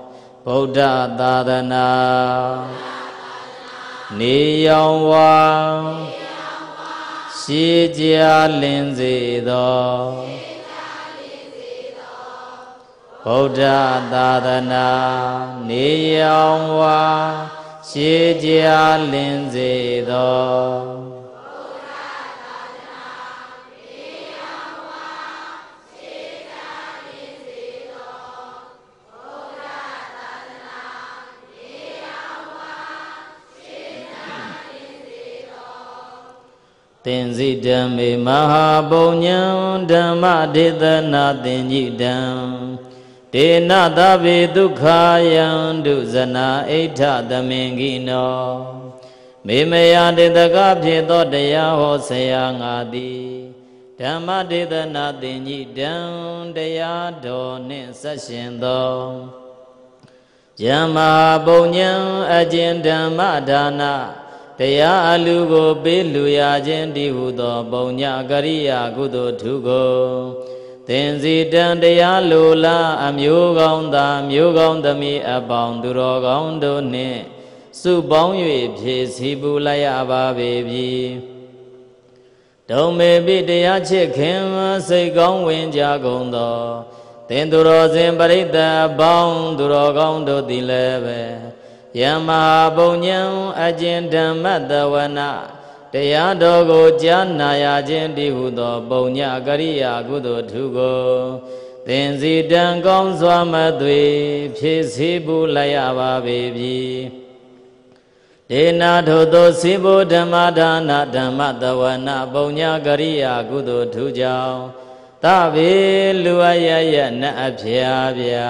ဗုဒ္ဓသာသနာနေရောင်ဝါရှေးကြာလင်းစေသောဗုဒ္ဓသာသနာနေရောင်ဝါရှေးကြာလင်းစေသောသင်္စိဓမ္မေမဟာပုညံဓမ္မဒေသနာသင်္ကြိတံဒေနသဗ္ဗေဒုက္ခယံဒုဇနာအိဋ္ဌသမင်္ဂိနောမေမယတေတကဖြစ်သောတရားဟောဆရာငါသည်ဓမ္မဒေသနာသင်္ကြိတံတရားတော်နှင့်ဆက်ရှင်သောယမဟာပုညံအကျဉ်ဓမ္မဒါနတရားအလူကိုပေးလူရခြင်းတည်းဟုသောပုံညကရိယာကုသိုလ်ထုကိုသင်္စီတံတရားလိုလားအမျိုးကောင်းသာမျိုးကောင်းသမီးအပေါင်းသူတော်ကောင်းတို့နှင့်စုပေါင်း၍ဖြည့်ဆည်းပူလိုက်ရပါပေပြီဒုံမေပိတရားချစ်ခင်စိတ်ကောင်းဝင်ကြကုန်သောသင်သူတော်စင်ပရိသတ်အပေါင်းသူတော်ကောင်းတို့သည်လည်းပဲယမဟာပုညံအကျဉ်ဓမ္မတဝနာတရားတော်ကိုကြားနာရခြင်းတည်းဟုသောပုံညကရိယာကုသိုလ်ထုကိုသင်္စီတံကောင်းစွာမသွေဖြည့်ဆည်းပူလိုက်ရပါပေပြီဒေနာထိုသောစေဘဓမ္မဒါနဓမ္မတဝနာပုံညကရိယာကုသိုလ်ထုကြောင့်သဗ္ဗေလူအယယနအဖျားဗျာ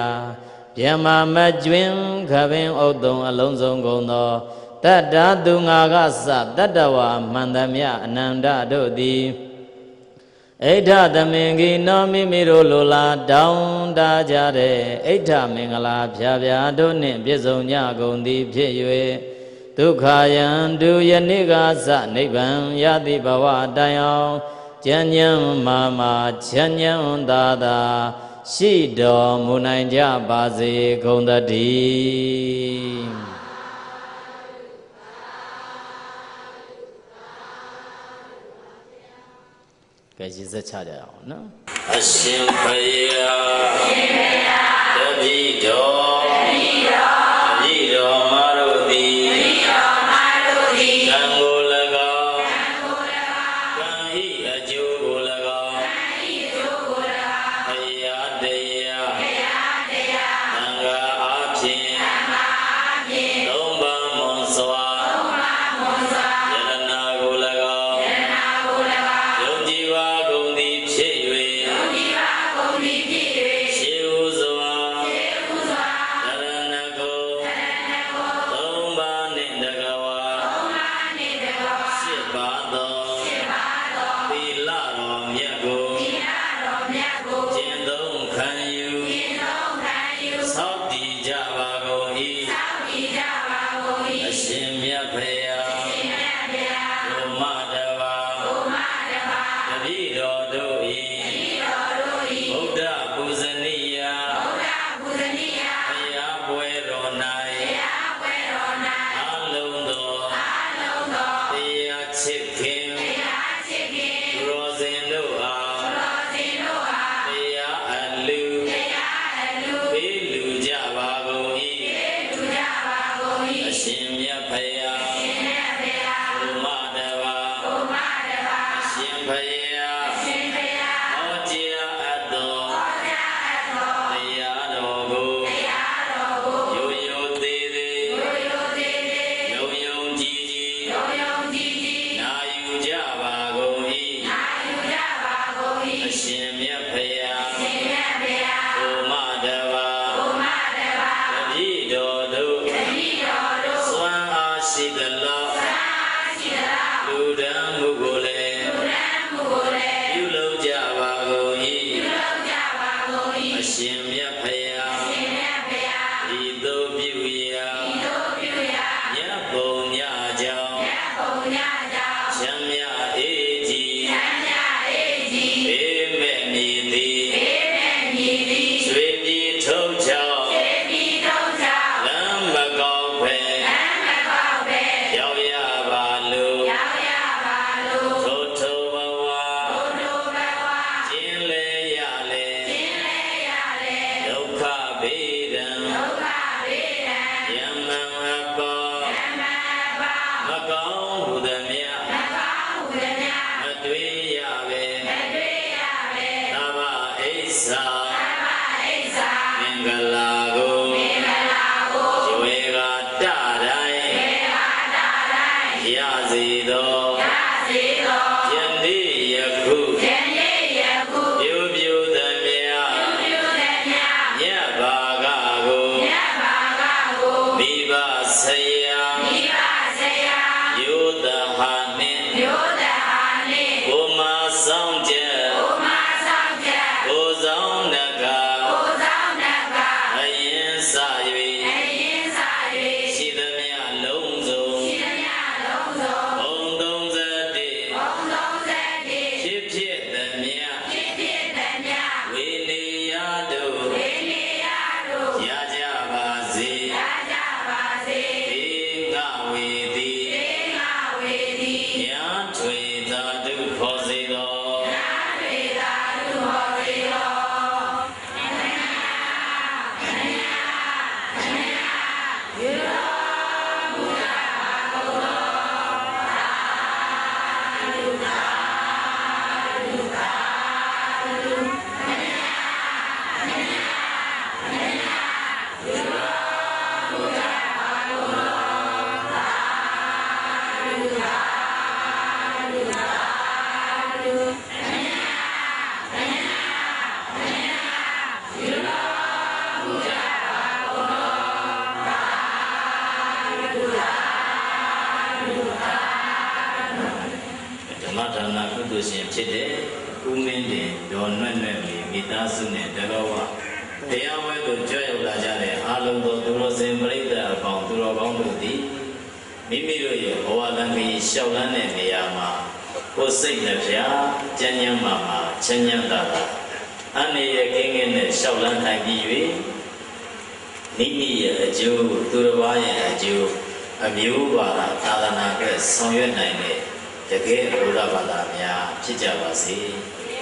ယမမကျွင်ခပင်ဥတုံအလုံးစုံကုန်သောတတ္တသူငါကစတတ္တဝါမှန်သမျှအနန္တတို့သည်အိဋ္ဌသမင်္ဂိနောမိမိတို့လိုလားတောင်းတကြတဲ့အိဋ္ဌမင်္ဂလာဖြာဖြာတို့နှင့်ပြည့်စုံကြကုန်သည်ဖြစ်၍ဒုက္ခယံတုယနေ့ကစနိဗ္ဗာန်ယတိဘဝတိုင်အောင်ကျဉ်းညံမာမာချမ်းညံသာသာရှိတော်မူနိုင်ကြပါစေကုန်သတည်းကဲရည်စက်ချကြရအောင်နော်အရှင်ဘုရားတပည့်တော်အပည့်တော်မတို့သည်ကံကို၎င်းကံဤအကျိုးကို၎င်းအရာတရားသံဃာအားဖြင့်သုံးပါးမွန်စွာယရနာကို၎င်းယုံကြည်ပါကုန်သည်ဖြစ်၍ရှေးဥစွာယရဏကိုသုံးပါးနှင့်တကဝါရှစ်ပါးသောသီလတော်မြတ်ကိုကျင့်သုံးခံယူဆောက်တည်ကြပါကုန်၏အရှင်မြတ်ဖရာဘုမတပါတပည့်တော်တို့၏ဗုဒ္ဓပူဇနိယဘုရားပွဲတော်၌အလုံးသောတရားချစ်ခင်သူတော်စင်တို့အားတရားအလူပေးလူကြပါကုန်၏အရှင်မြတ်ဖရာဘု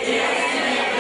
Thank you.